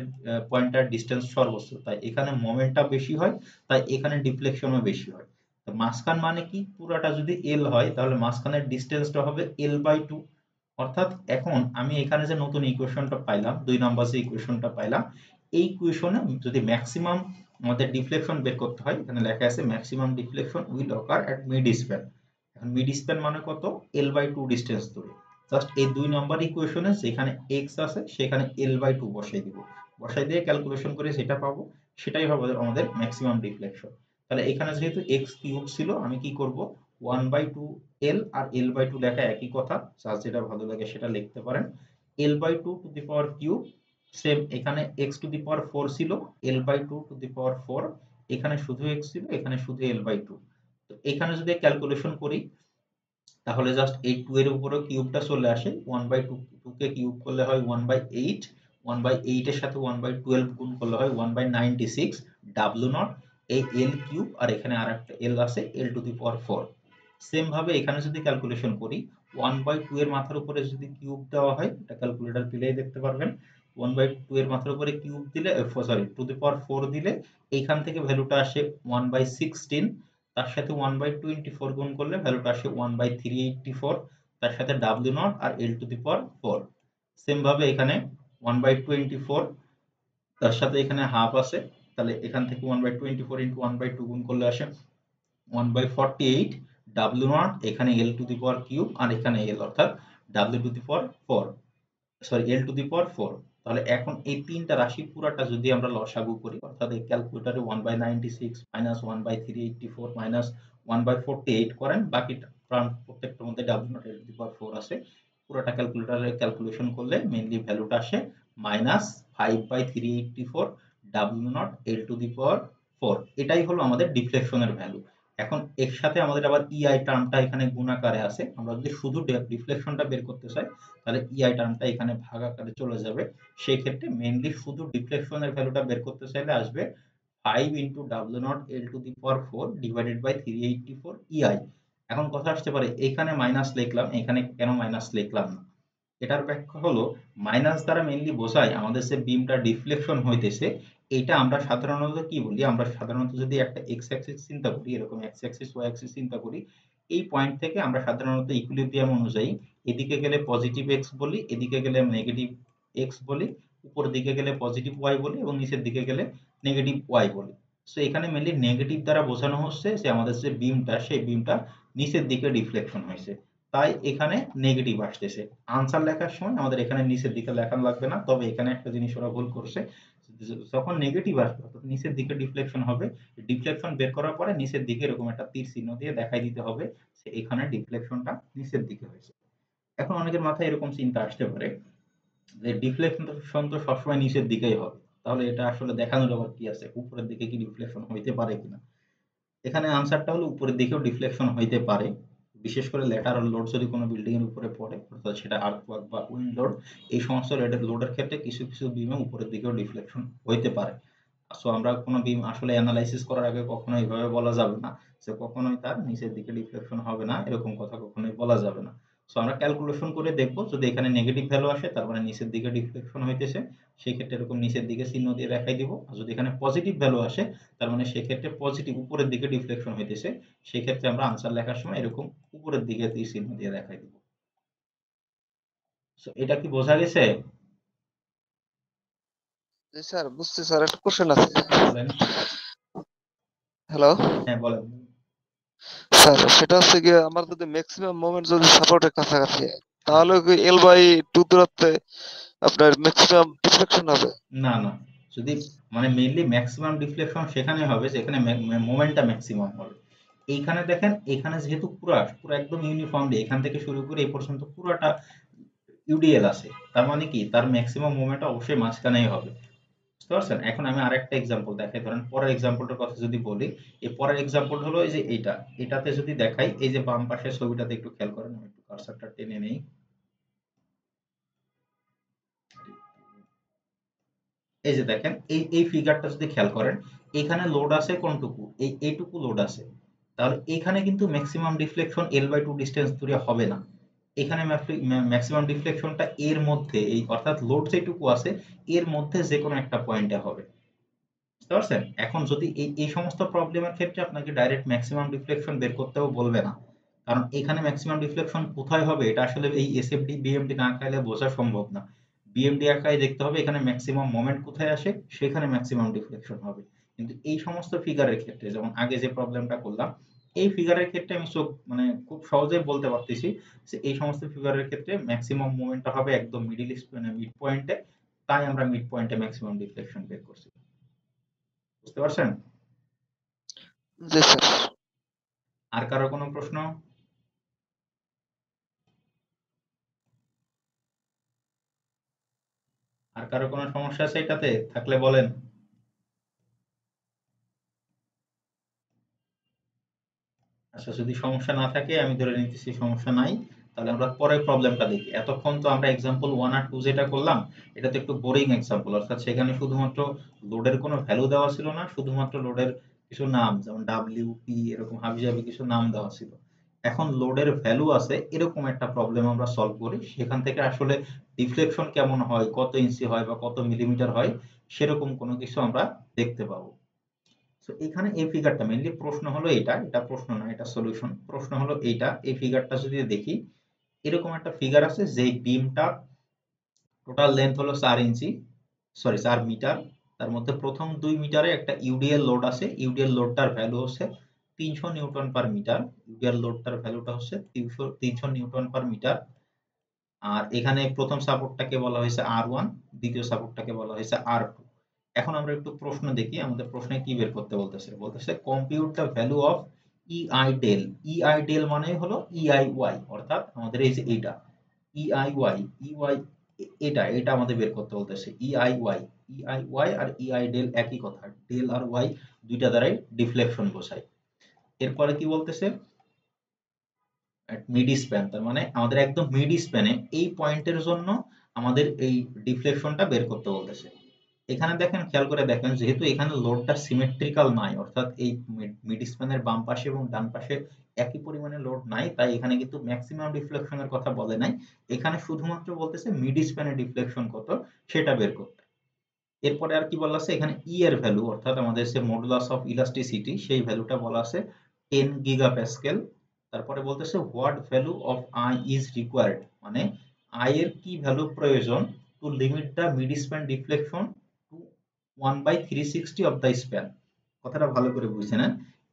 পয়েন্টটার ডিস্টেন্স সর্বোচ্চ, তাই এখানে মোমেন্টটা বেশি হয়, তাই এখানে ডিফ্লেকশনও বেশি হয়। তো মাঝখান মানে কি, পুরাটা যদি এল হয় তাহলে মাঝখানের ডিস্টেন্সটা হবে L/2। অর্থাৎ এখন আমি এখানে যে নতুন ইকুয়েশনটা পাইলাম, 2 নাম্বার যে ইকুয়েশনটা পাইলাম, এই ইকুয়েশনে যদি ম্যাক্সিমাম আমাদের ডিফ্লেকশন বের করতে হয়, এখানে লেখা আছে maximum deflection will ochre at mid span. এখন মিড স্প্যান মানে কত? L/2 ডিস্টেন্স ধরে জাস্ট এই 2 নাম্বার ইকুয়েশনে যেখানে x আছে সেখানে L/2 বসাই দিব, বসাই দিয়ে ক্যালকুলেশন করে যেটা পাবো সেটাই হবে আমাদের ম্যাক্সিমাম ডিফ্লেকশন। তাহলে এখানে যেহেতু x কিউব ছিল, আমি কি করব, 1/2 L আর L/2 লেখা একই কথা, যার যেটা ভালো লাগে সেটা লিখতে পারেন। L/2 two the power cube, same এখানে x টু দি পাওয়ার 4 ছিল, L/2 টু দি পাওয়ার 4, এখানে শুধু x ছিল, এখানে শুধু L/2। তো এখানে যদি ক্যালকুলেশন করি তাহলে জাস্ট এই 2 এর উপরে কিউবটা চলে আসে, 1/2 কে কিউব করলে হয় 1/8, 1/8 এর সাথে 1/12 গুণ করলে হয় 1/96 ডাব্লিউ নট, এই এল কিউব আর এখানে আরেকটা এল আছে L to the power 4। Same ভাবে এখানে যদি ক্যালকুলেশন করি 1/2 এর মাথার উপরে যদি কিউব দেওয়া হয়, এটা ক্যালকুলেটর দিলেই দেখতে পারবেন, 1/2 এর মাথার উপরে কিউব দিলে, সরি, টু দি পাওয়ার 4 দিলে এইখান থেকে ভ্যালুটা আসে 1/16, তার সাথে 1/24 গুণ করলে ভ্যালুটা আসে 1/384, তার সাথে ডাব্লিউ নট আর L to the power 4। Same ভাবে এখানে 1/24, তার সাথে এখানে হাফ আছে, তাহলে এখান থেকে 1/24 ইন্টু 1/2 গুণ করলে আসে 1/48, ডাব্লিউ নট এখানে এল টু দি পাওয়ার কিউব আর এখানে এল, অর্থাৎ ডাব্লিউ to the power 4, sorry l to the power 4। তাহলে এখন এই তিনটা রাশি পুরাটা যদি আমরা লসাগু করি, অর্থাৎ এই ক্যালকুলেটরে 1/96 মাইনাস 1/384 মাইনাস 1/48 করেন, বাকিটা প্রত্যেকটার মধ্যে ডাব্লিউ naught L to the power 4 আছে, পুরোটা ক্যালকুলেটরে ক্যালকুলেশন করলে মেইনলি ভ্যালুটা আসে মাইনাস 5/384 ডাব্লিউ naught L to the power 4। এটাই হলো আমাদের ডিফ্লেকশনের ভ্যালু। এখন এর সাথে আমাদের আবার ইআই টার্মটা এখানে গুণ আকারে আছে, আমরা যদি শুধু ডিফ্লেকশনটা বের করতে চাই তাহলে ইআই টার্মটা এখানে ভাগ আকারে চলে যাবে। সেই ক্ষেত্রে মেইনলি শুধু ডিফ্লেকশনের ভ্যালুটা বের করতে চাইলে আসবে 5 into W naught L to the power 4 divided by 384 EI. এখন কথা আসতে পারে এখানে মাইনাস লিখলাম, এখানে কেন মাইনাস লিখলাম না? এটার ব্যাখ্যা হলো, মাইনাস দ্বারা মেইনলি বোঝায় আমাদের যে বিমটা ডিফ্লেকশন হইতেছে, এটা আমরা সাধারণত কি বলি, আমরা সাধারণত যদি একটা এক্স অ্যাক্সিস চিন্তা করি, এরকম এক্স অ্যাক্সিস ওয়াই অ্যাক্সিস চিন্তা করি, এই পয়েন্ট থেকে আমরা সাধারণত ইকুইলিব্রিয়াম অনুযায়ী এদিকে গেলে পজিটিভ এক্স বলি, এদিকে গেলে নেগেটিভ এক্স বলি, উপরের দিকে গেলে পজিটিভ ওয়াই বলি এবং নিচের দিকে গেলে নেগেটিভ ওয়াই বলি। সো এখানে মেইনলি নেগেটিভ দ্বারা বোঝানো হচ্ছে যে আমাদের যে বিমটা, সেই বিমটা নিচের দিকে ডিফ্লেকশন হয়েছে, তাই এখানে নেগেটিভ আসতেছে। আনসার লেখার সময় আমাদের এখানে নিচের দিকে লেখা লাগবে না, তবে এখানে একটা জিনিস ওরা ভুল করছে, যখন নেগেটিভ আসবে অর্থাৎ নিচের দিকে ডিফ্লেকশন হবে, ডিফ্লেকশন বের করার পরে নিচের দিকে এরকম একটা তীর চিহ্ন দিয়ে দেখাই দিতে হবে যে এখানে ডিফ্লেকশনটা নিচের দিকে হয়েছে। এখন অনেকের মাথায় এরকম চিন্তা আসতে পারে যে ডিফ্লেকশন তো সবসময় নিচের দিকেই হবে, তাহলে এটা আসলে দেখানোর আবার কি আছে, উপরের দিকে কি ডিফ্লেকশন হইতে পারে কিনা? এখানে আনসারটা হলো উপরের দিকেও ডিফ্লেকশন হইতে পারে, বিশেষ করে ল্যাটারাল লোড যদি কোনো বিল্ডিং এর উপরে পড়ে, অর্থাৎ সেটা আর্থওয়ার্ক বা উইন্ড লোড, এই সমস্ত লোডের ক্ষেত্রে কিছু কিছু বিমে উপরের দিকেও ডিফ্লেকশন হইতে পারে। সো আমরা কোনো বিম আসলে অ্যানালাইসিস করার আগে কখনো এইভাবে বলা যাবে না যে কখনোই তার নিচের দিকে ডিফ্লেকশন হবে না, এরকম কথা কখনোই বলা যাবে না। সো আমরা ক্যালকুলেশন করে দেখবো, যদি এখানে নেগেটিভ ভ্যালু আসে তার মানে নিচের দিকে ডিফ্লেকশন হইতেছে, সেই ক্ষেত্রে এরকম নিচের দিকে চিহ্ন দিয়ে দেখাই দিব। আর যদি এখানে পজিটিভ ভ্যালু আসে তার মানে সেক্ষেত্রে পজিটিভ উপরের দিকে ডিফ্লেকশন হইতেছে, সেক্ষেত্রে আমরা আনসার লেখার সময় এরকম উপরের দিকে তীর চিহ্ন দিয়ে দেখাই দিব। সো এটা কি বোঝা গেছে? জি স্যার, বুঝছি স্যার। একটা কোশ্চেন আছে। বলেন। হ্যালো হ্যাঁ বলেন। স্যার, সেটা হচ্ছে গিয়ে আমার যদি ম্যাক্সিমাম মোমেন্ট যদি সাপোর্টের কাছাকাছি হয়, তাহলে কি L/2 দূরত্বে আপনার ম্যাক্সিমাম ডিফ্লেকশন হবে? না না, যদি মানে মেইনলি ম্যাক্সিমাম ডিফ্লেকশন সেখানে হবে যেখানে মোমেন্টটা ম্যাক্সিমাম হবে। এইখানে দেখেন, এখানে যেহেতু পুরা পুরো একদম ইউনিফর্মলি এখান থেকে শুরু করে এই পর্যন্ত পুরাটা ইউডিএল আছে, তার মানে কি তার ম্যাক্সিমাম মোমেন্ট অবশ্যই মাঝখানেই হবে। বুঝতে পারছেন? এখন আমি আরেকটা এক্সাম্পল দেখাই, ধরেন পরের এক্সাম্পলটার কথা যদি বলি, এই পরের এক্সাম্পল হলো এই যে এইটা, এটাতে যদি দেখাই, এই যে বাম পাশের ছবিটাতে একটু খেয়াল করেন, আমি একটু কার্সারটা টেনে নেই। এই যে দেখেন, এই ফিগারটা যদি খেয়াল করেন, এখানে লোড আছে কোনটুকু, এইটুকু লোড আছে, তাহলে এখানে কিন্তু ম্যাক্সিমাম ডিফ্লেকশন L/2 ডিস্টেন্স দূরে হবে না। এখানে ম্যাক্সিমাম ডিফ্লেকশনটা এর মধ্যে, এই অর্থাৎ লোড যেটুকু আছে এর মধ্যে যে কোনো একটা পয়েন্টে হবে। বুঝতে পারছেন? এখন যদি এই সমস্ত প্রবলেমের ক্ষেত্রে আপনাকে ডাইরেক্ট ম্যাক্সিমাম ডিফ্লেকশন বের করতেও বলবে না, কারণ এখানে ম্যাক্সিমাম ডিফ্লেকশন কোথায় হবে এটা আসলে এই এসএফডি বিএমডি না আঁকাইলে বোঝা সম্ভব না। বিএমডি আঁকায় দেখতে হবে এখানে ম্যাক্সিমাম মোমেন্ট কোথায় আসে, সেখানে ম্যাক্সিমাম ডিফ্লেকশন হবে। কিন্তু এই সমস্ত ফিগারের ক্ষেত্রে, যেমন আগে যে প্রবলেমটা করলাম, এই ফিগারের ক্ষেত্রে আমি মানে খুব সহজেই বলতে পারতেছি যে এই সমস্ত ফিগারের ক্ষেত্রে ম্যাক্সিমাম মোমেন্টটা হবে একদম মিড পয়েন্টে, তাই আমরা মিড পয়েন্টে ম্যাক্সিমাম ডিফ্লেকশন বের করছি। বুঝতে পারছেন? জি স্যার। আর কারো কোনো প্রশ্ন? আর কারো কোনো সমস্যা আছে এটাতে? থাকলে বলেন। আচ্ছা, যদি সমস্যা না থাকে, আমি ধরে নিতেছি সমস্যা নাই, তাহলে আমরা পরের প্রবলেমটা দেখি। এতক্ষণ তো আমরা এক্সাম্পল 1 আর 2 যেটা করলাম, এটা তো একটু বোরিং এক্সাম্পল, অর্থাৎ সেখানে শুধুমাত্র লোডের কোনো ভ্যালু দেওয়া ছিল না, শুধুমাত্র লোডের কিছু নাম, যেমন ডাব্লিউ পি এরকম হাবিজাবি কিছু নাম দেওয়া ছিল। এখন লোডের ভ্যালু আছে এরকম একটা প্রবলেম আমরা সলভ করি, সেখান থেকে আসলে ডিফ্লেকশন কেমন হয়, কত ইঞ্চি হয় বা কত মিলিমিটার হয়, সেরকম কোনো কিছু আমরা দেখতে পাবো। সো এখানে এই ফিগারটা মেইনলি প্রশ্ন হলো এটা প্রশ্ন না, এটা সলিউশন। প্রশ্ন হলো এইটা, এই ফিগারটা যদি দেখি, এরকম একটা ফিগার আছে যে বিমটা টোটাল লেন্থ হলো 4 ইঞ্চি, সরি 4 মিটার। তার মধ্যে প্রথম 2 মিটারে একটা ইউডিএল লোড আছে, ইউডিএল লোডটার ভ্যালু হচ্ছে 300 নিউটন পার মিটার। ইউডিএল লোডটার ভ্যালুটা হচ্ছে 300 নিউটন পার মিটার। আর এখানে প্রথম সাপোর্টটাকে বলা হয়েছে R1, দ্বিতীয় সাপোর্টটাকে বলা হয়েছে R2। এখন আমরা একটু প্রশ্ন দেখি, আমাদের প্রশ্নে কি বের করতে বলতেছে। বলতেছে compute the value of EI del. EI del মানে হলো ইআই ওয়াই, অর্থাৎ আমাদের এই যে এইটা ইআই ওয়াই, ইওয়াই, এটা আমাদের বের করতে বলতেছে। ইআই ওয়াই, ইআই ওয়াই আর ইআই ডেল একই কথা, ডেল আর ওয়াই দুইটা দ্বারাই ডিফ্লেকশন বোঝায়। এরপরে কি বলতেছে, মিড স্প্যান, তার মানে আমাদের একদম মিড স্প্যানে এই পয়েন্টের জন্য আমাদের এই ডিফ্লেকশনটা বের করতে বলতেছে। এখানে দেখেন, খেয়াল করে দেখেন, যেহেতু এখানে লোডটা সিমেট্রিক্যাল নাই, অর্থাৎ এই মিড স্প্যানের বাম পাশে এবং ডান পাশে একই পরিমাণে লোড নাই, তাই এখানে কিন্তু ম্যাক্সিমাম ডিফ্লেকশনের কথা বলে নাই। এখানে শুধুমাত্র বলতেছে মিড স্প্যানের ডিফ্লেকশন কত সেটা বের করতে। এরপরে আর কি বলা আছে, এখানে ই এর ভ্যালু, অর্থাৎ আমাদের যে মডুলাস অফ ইলাস্টিসিটি, সেই ভ্যালুটা বলা আছে 10 গিগাপ্যাসকেল। তারপরে বলতেছে what value of I is required, মানে আই এর কি ভ্যালু প্রয়োজন to limit the mid span deflection to 1/360 of the span. কথাটা ভালো করে বুঝে নেন,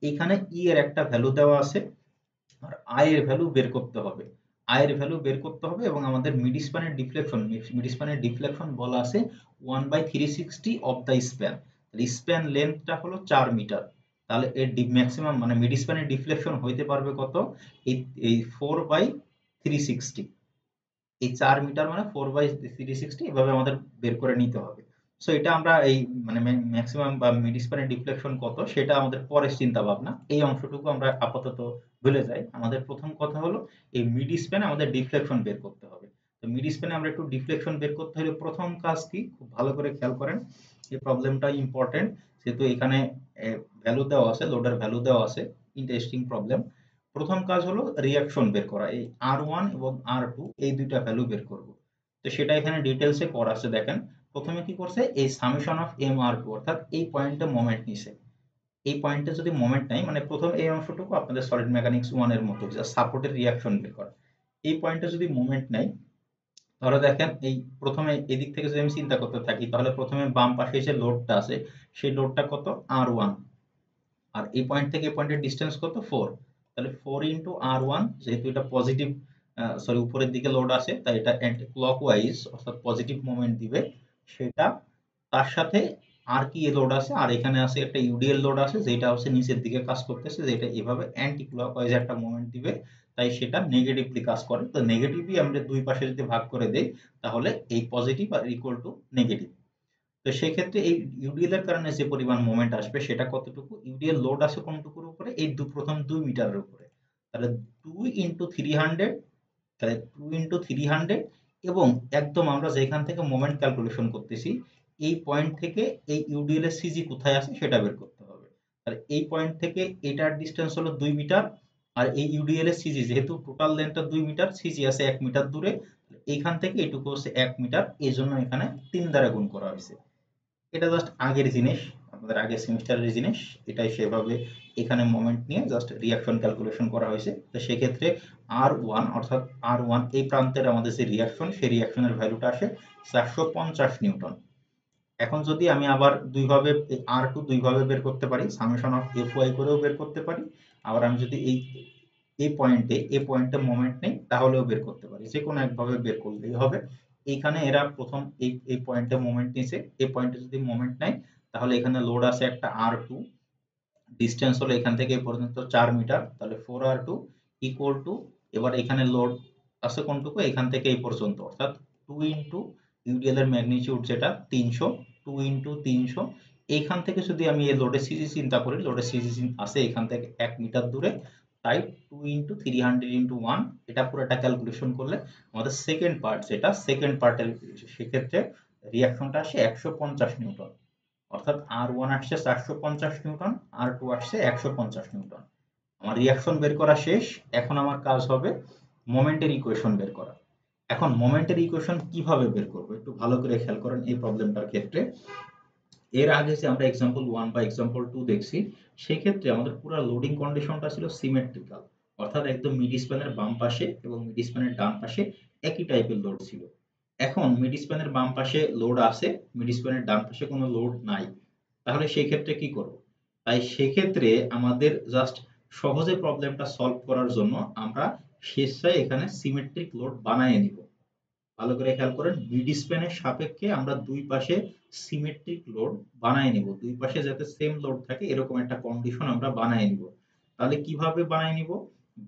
এখানে ই এর একটা ভ্যালু দেওয়া আছে আর আয়ের ভ্যালু বের করতে হবে। আয়ের ভ্যালু বের করতে হবে এবং আমাদের মিড স্প্যানের ডিফ্লেকশন বলা আছে 1/360 অফ দ্য স্প্যান। স্প্যান লেন্থটা হলো 4 মিটার, তাহলে এর ম্যাক্সিমাম মানে মিড স্প্যানের ডিফ্লেকশন হইতে পারবে কত, এই এই 4/360। এই 4 মিটার মানে 4/360, এভাবে আমাদের বের করে নিতে হবে। সো এটা আমরা এই মানে ম্যাক্সিমাম বা মিড স্প্যানের ডিফ্লেকশন কত সেটা আমাদের পরের চিন্তা ভাবনা, এই অংশটুকু আমরা আপাতত ভুলে যাই। আমাদের প্রথম কথা হলো এই মিড স্প্যানে আমাদের ডিফ্লেকশন বের করতে হবে। তো মিড স্প্যানে আমরা একটু ডিফ্লেকশন বের করতে হলে প্রথম কাজ কি, খুব ভালো করে খেয়াল করেন, এই প্রবলেমটা ইম্পর্টেন্ট, যেহেতু এখানে ভ্যালু দেওয়া আছে, লোডের ভ্যালু দেওয়া আছে, ইন্টারেস্টিং প্রবলেম। প্রথম কাজ হলো রিয়াকশন বের করা, এই R1 এবং R2 এই দুইটা ভ্যালু বের করব। তো সেটা এখানে ডিটেলসে করা আছে, দেখেন প্রথমে কি করছে, এই সামেশন অফ MR2, অর্থাৎ এই পয়েন্টে মোমেন্ট নিছে। এই পয়েন্টে যদি মোমেন্ট নাই, মানে প্রথম এই অংশটুকু আপনাদের সলিড মেকানিক্স 1 এর মতো, যা সাপোর্টের রিয়াকশন বের করা। এই পয়েন্টে যদি মোমেন্ট নাই, তাহলে দেখেন এই প্রথমে এদিক থেকে যদি আমি চিন্তা করতে থাকি, তাহলে প্রথমে বাম পাশে যে লোডটা আছে সেই লোডটা কত, R1, আর এই পয়েন্ট থেকে এই পয়েন্টের ডিস্টেন্স কত, 4। তাহলে 4 ইন্টু R1, যেহেতু এটা পজিটিভ, সরি উপরের দিকে লোড আছে, তাই এটা অ্যান্টি ক্লকওয়াইজ অর্থাৎ পজিটিভ মোমেন্ট দিবে সেটা। তার সাথে আর কি লোড আছে, আর এখানে আছে একটা ইউডিএল লোড আছে যেটা হচ্ছে নিচের দিকে কাজ করতেছে, যেটা এভাবে অ্যান্টি ক্লকওয়াইজ একটা মোমেন্ট দিবে, তাই সেটা নেগেটিভলি কাজ করে। তো নেগেটিভলি আমরা দুই পাশে যদি ভাগ করে দেই, তাহলে এই পজিটিভ আর ইকুয়াল টু নেগেটিভ। তো সেই ক্ষেত্রে এই ইউডিএল এর কারণে যে পরিমাণ মোমেন্ট আসবে সেটা কতটুকু, ইউডিএল লোড আছে কোনটুকুর উপরে, এই প্রথম 2 মিটারের উপরে, তাহলে 2 ইনটু 300, তাহলে 2 ইনটু 300, এবং একদম আমরা যেখান থেকে মোমেন্ট ক্যালকুলেশন করতেছি এই পয়েন্ট থেকে এই ইউডিএল এর সিজি কোথায় আছে সেটা বের করতে হবে। তাহলে এই পয়েন্ট থেকে এটার ডিসটেন্স হলো 2 মিটার, আর এই ইউডিএল এর সিজি যেহেতু টোটাল লেন্থটা 2 মিটার, সিজি আছে 1 মিটার দূরে, এইখান থেকে এটুকু হচ্ছে 1 মিটার, এই জন্য এখানে 3 দ্বারা গুণ করা হয়েছে। এটা জাস্ট আগের জিনিস, আমাদের আগের সেমিস্টারের জিনিস, এটাই সেভাবে এখানে মোমেন্ট নিয়ে জাস্ট রিয়াকশন ক্যালকুলেশন করা হয়েছে। তো সেক্ষেত্রে R1 অর্থাৎ R1 এই প্রান্তের আমাদের যে রিয়াকশন, সেই রিয়াকশনের ভ্যালুটা আসে 450 নিউটন। এখন যদি আমি আবার দুইভাবে R2 দুইভাবে বের করতে পারি, সামেশন অফ Fy করেও বের করতে পারি, আবার আমি যদি এই পয়েন্টে মোমেন্ট নেই তাহলেও বের করতে পারি, যে কোনো একভাবে বের করলেই হবে। এইখানে এরা প্রথম এই পয়েন্টে মোমেন্ট নিছে, এই পয়েন্টে যদি মোমেন্ট নেয় তাহলে এখানে লোড আছে একটা R2, ডিসটেন্স হলো এখান থেকে এ পর্যন্ত 4 মিটার, তাহলে 4R2 ইকুয়াল টু, এবার এখানে লোড আছে কোনটুকু, এখান থেকে এই পর্যন্ত, অর্থাৎ 2 ইনটু ইউডিএল এর ম্যাগনিটিউড যেটা 300, 2 ইনটু 300, এইখান থেকে যদি আমি এই লোডের সিজি চিন্তা করি, লোডের সিজি আছে এখান থেকে 1 মিটার দূরে, তাই 2 ইনটু 300 ইনটু 1, এটা পুরোটা ক্যালকুলেশন করলে আমাদের সেকেন্ড পার্ট, যেটা সেকেন্ড পার্টের, সেক্ষেত্রে রিয়াকশনটা আসে 150 নিউটন, অর্থাৎ R1 আসছে 450 নিউটন, R2 আসছে 150 নিউটন। আমার রিয়াকশন বের করা শেষ, এখন আমার কাজ হবে মোমেন্টের ইকুয়েশন বের করা। এখন মোমেন্টের ইকুয়েশন কিভাবে বের করব একটু ভালো করে খেয়াল করেন এই প্রবলেমটার ক্ষেত্রে। এর আগে যে আমরা এক্সাম্পল 1 বা এক্সাম্পল 2 দেখছি, সেক্ষেত্রে আমাদের পুরো লোডিং কন্ডিশনটা ছিল সিমেট্রিক্যাল, অর্থাৎ একদম মিড স্প্যানের বাম পাশে এবং মিড স্প্যানের ডান পাশে একই টাইপের লোড ছিল। এখন মিড স্প্যানের বাম পাশে লোড আছে, মিড স্প্যানের ডান পাশে কোনো লোড নাই, তাহলে সেই ক্ষেত্রে কি করব? তাই সেক্ষেত্রে আমাদের জাস্ট সহজে প্রবলেমটা সলভ করার জন্য আমরা স্বেচ্ছায় এখানে সিমেট্রিক লোড বানিয়ে নিব। ভালো করে খেয়াল করেন, মিড স্প্যানের সাপেক্ষে আমরা দুই পাশে সিমেট্রিক লোড বানিয়ে নিব, দুই পাশে যাতে সেম লোড থাকে এরকম একটা কন্ডিশন আমরা বানিয়ে নিব। তাহলে কিভাবে বানিয়ে নিব?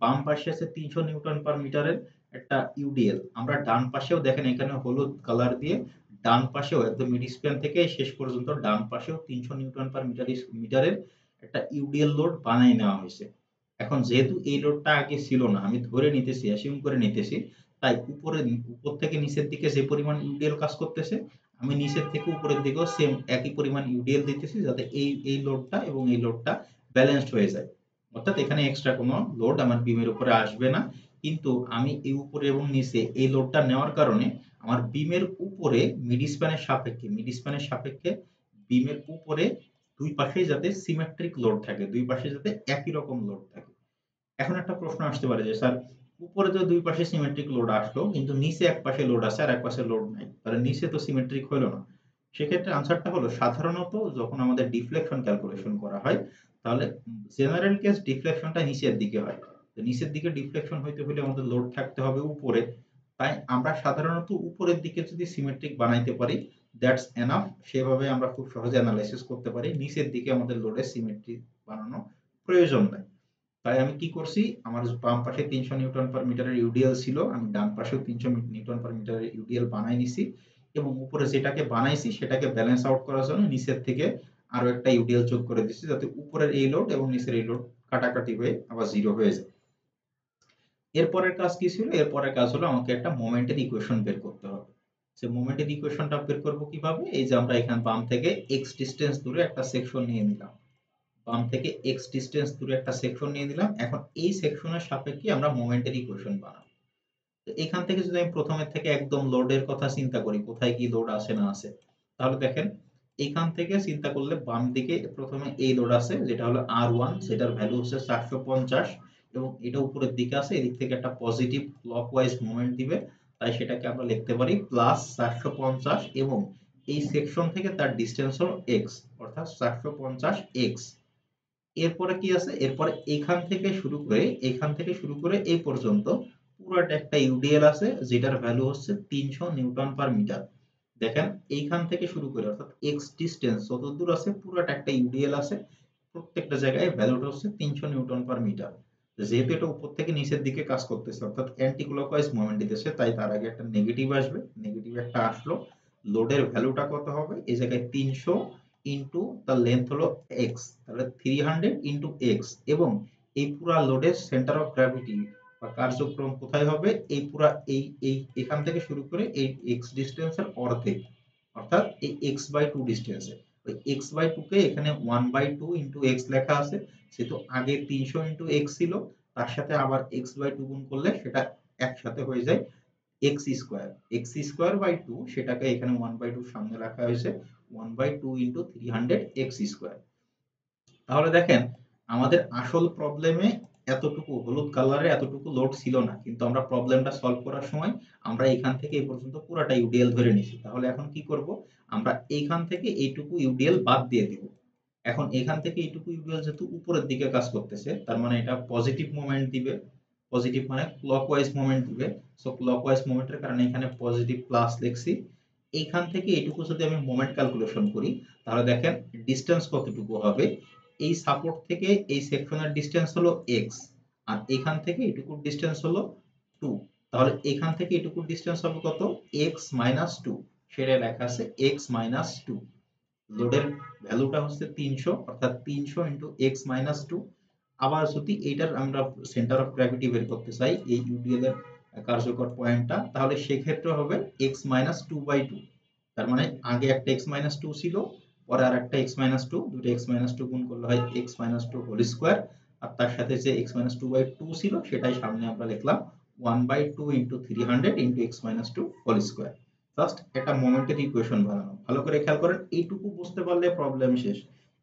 বাম পাশে আছে 300 নিউটন পার মিটারের একটা ইউডিএল, আমরা ডান পাশেও দেখেন এখানে হলুদ কালার দিয়ে ডান পাশেও একদম মিড স্প্যান থেকে শেষ পর্যন্ত ডান পাশেও 300 নিউটন পার মিটারের একটা ইউডিএল লোড বানিয়ে নেওয়া হয়েছে। এখন যেহেতু এই লোডটা আগে ছিল না, আমি ধরে নিতেছি, অ্যাসিউম করে নিতেছি, তাই উপর থেকে নিচের দিকে যে পরিমাণ ইউডিএল কাজ করতেছে, আমি নিচের থেকে উপরের দিকেও সেম একই পরিমাণ ইউডিএল দিতেছি, যাতে এই লোডটা এবং এই লোডটা ব্যালেন্সড হয়ে যায়। অর্থাৎ এখানে এক্সট্রা কোনো লোড আমার বিমের উপরে আসবে না, কিন্তু আমি এই উপরে এবং নিচে এই লোডটা নেওয়ার কারণে আমার বিমের উপরে মিড স্প্যানের সাপেক্ষে বিমের উপরে দুই পাশেই যাতে সিমেট্রিক লোড থাকে, দুই পাশে যাতে একই রকম লোড থাকে। এখন একটা প্রশ্ন আসতে পারে যে স্যার, উপরে তো দুই পাশে সিমেট্রিক লোড আসলো, কিন্তু নিচে এক পাশে লোড আছে আর এক পাশে লোড নাই, তাহলে নিচে তো সিমেট্রিক হলো না। সেক্ষেত্রে আনসারটা হলো, সাধারণত যখন আমাদের ডিফ্লেকশন ক্যালকুলেশন করা হয়, তাহলে জেনারেল কেস ডিফ্লেকশনটা নিচের দিকে হয়। তো নিচের দিকে ডিফ্লেকশন হইতে হলে আমাদের লোড থাকতে হবে উপরে, তাই আমরা সাধারণত উপরের দিকে যদি সিমেট্রিক বানাইতে পারি, দ্যাটস এনাফ, সেভাবে আমরা খুব সহজে অ্যানালাইসিস করতে পারি, নিচের দিকে আমাদের লোডের সিমেট্রিক বানানো প্রয়োজন নাই। তাই আমি কি করছি, আমার বাম পাশে 300 নিউটন পার মিটারের ইউডিএল ছিল, আমি ডান পাশেও 300 নিউটন পার মিটারের ইউডিএল বানাই নিছি, এবং উপরে যেটাকে বানাইছি সেটাকে ব্যালেন্স আউট করার জন্য নিচের থেকে আরো একটা ইউডিএল যোগ করে দিচ্ছি, যাতে উপরের এই লোড এবং নিচের এই লোড কাটাকাটি হয়ে আবার জিরো হয়ে যায়। এরপরের কাজ কি ছিল? এরপরের কাজ হলো আমাকে একটা মোমেন্টের ইকুয়েশন বের করতে হবে। সে মোমেন্টের ইকুয়েশনটা বের করব কিভাবে? এই যে আমরা এখানে বাম থেকে এক্স ডিস্টেন্স দূরে একটা সেকশন নিয়ে নিলাম, বাম থেকে এক্স ডিস্টেন্স দূরে একটা সেকশন নিয়ে নিলাম, এখন এই সেকশনের সাপেক্ষে আমরা মোমেন্টের ইকুয়েশন বানাবো। তো এখান থেকে যদি আমি প্রথমের থেকে একদম লোডের কথা চিন্তা করি, কোথায় কি লোড আছে না আছে, তাহলে দেখেন এখান থেকে চিন্তা করলে বাম দিকে প্রথমে এই লোড আছে যেটা হলো R1, সেটার ভ্যালু হচ্ছে 450, এবং এটা উপরের দিকে আছে, এদিক থেকে একটা পজিটিভ ক্লকওয়াইজ মোমেন্ট দিবে, তাই সেটাকে আমরা লিখতে পারি প্লাস 450, এবং এই সেকশন থেকে তার ডিসটেন্স হলো x, অর্থাৎ 450x। এরপরে কি আছে? এরপরে এখান থেকে শুরু করে এই পর্যন্ত পুরোটা একটা ইউডিএল আছে, যেটার ভ্যালু হচ্ছে 300 নিউটন পার মিটার। দেখেন এইখান থেকে শুরু করে অর্থাৎ এক্স ডিসটেন্স যতদূর আছে পুরোটা একটা ইউডিএল আছে, প্রত্যেকটা জায়গায় ভ্যালুটা হচ্ছে 300 নিউটন পার মিটার। যেহেতু এটা উপর থেকে নিচের দিকে কাজ করতেছে, অর্থাৎ অ্যান্টি ক্লকওয়াইজ মোমেন্ট দিতেছে, তাই তার আগে একটা নেগেটিভ আসবে, নেগেটিভ একটা আসলো, লোডের ভ্যালুটা কত হবে, এই জায়গায় 300 ইন্টু তার লেন্থ হলো এক্স, তাহলে 300 ইন্টু এক্স, এবং এই পুরা লোডের সেন্টার অফ গ্র্যাভিটি বা কার্যক্রম কোথায় হবে, এই পুরা এই এখান থেকে শুরু করে এই এক্স ডিস্টেন্সের অর্ধেক, অর্থাৎ এই এক্স বাই টু ডিস্টেন্সে। ওই এক্স বাই টু কে এখানে 1/2 ইন্টু এক্স লেখা আছে, সেহেতু আগে 300 ইন্টু এক্স ছিল, তার সাথে আবার এক্স বাই টু গুণ করলে সেটা একসাথে হয়ে যায় X square. X square by two সেটাকে এখানে 1/2 সামনে রাখা হয়েছে, 1/2 ইন্টু 300 এক্স স্কোয়ার। তাহলে দেখেন আমাদের আসল প্রবলেমে এতটুকু হলুদ কালারে এতটুকু লোড ছিল না, কিন্তু আমরা প্রবলেমটা সলভ করার সময় আমরা এখান থেকে এই পর্যন্ত পুরাটা ইউডিএল ধরে নিয়েছি। তাহলে এখন কি করব, আমরা এইখান থেকে এইটুকু ইউডিএল বাদ দিয়ে দেব। এখন এখান থেকে এইটুকু ইউডিএল যেহেতু উপরের দিকে কাজ করতেছে, তার মানে এটা পজিটিভ মোমেন্ট দিবে, পজিটিভ মানে ক্লকওয়াইজ মোমেন্ট দিবে। সো ক্লকওয়াইজ মোমেন্টের কারণে এখানে পজিটিভ প্লাস লিখছি। এইখান থেকে এইটুকু যদি আমি মোমেন্ট ক্যালকুলেশন করি, তাহলে দেখেন ডিসটেন্স কতটুকু হবে, এই সাপোর্ট থেকে এই সেকশনের ডিসটেন্স হলো এক্স, আর এখান থেকে এটুকুর ডিসটেন্স হলো 2। তাহলে এখান থেকে এটুকুর ডিসটেন্স হবে কত, এক্স মাইনাস 2, সেটা লেখা আছে এক্স মাইনাস 2। লোডের ভ্যালুটা হচ্ছে 300, অর্থাৎ 300 ইন্টু এক্স মাইনাস 2। আবার যদি এইটার আমরা সেন্টার অফ গ্র্যাভিটি বের করতে চাই এই ইউডিএল এর কার্যকর পয়েন্টটা, তাহলে সেক্ষেত্রে হবে এক্স মাইনাস 2/2। তার মানে আগে একটা এক্স মাইনাস 2 ছিল, পরে আর একটা এক্স মাইনাস 2, দুটো এক্স মাইনাস 2 গুণ করলে হয় এক্স মাইনাস 2 হোল স্কোয়ার, আর তার সাথে যে এক্স মাইনাস 2/2 ছিল সেটাই সামনে আমরা লিখলাম 1/2 into 300 into X minus 2 whole square. Just একটা মোমেন্টের ইকুয়েশন বানানো, ভালো করে খেয়াল করেন, এইটুকু বুঝতে পারলে প্রবলেম শেষ।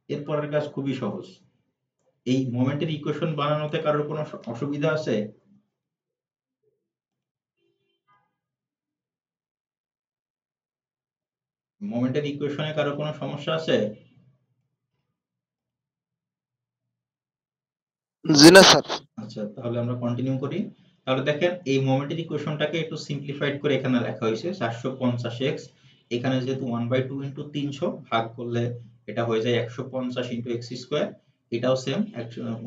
এরপরের কাজ খুবই সহজ। এই মোমেন্টের ইকুয়েশন বানানোতে কারোর কোনো অসুবিধা আছে? মোমেন্টের ইকুয়েশনে কারোর কোনো সমস্যা আছে? জি না স্যার। আচ্ছা, তাহলে আমরা কন্টিনিউ করি। তাহলে দেখেন এই মোমেন্টের ইকুয়েশনটাকে একটু সিম্পলিফাইড করে এখানে লেখা হয়েছে 450x। এখানে যেহেতু 1/2 ইন্টু 300 ভাগ করলে এটা হয়ে যায় 150 ইন্টু এক্স স্কোয়ার। এটাও সেম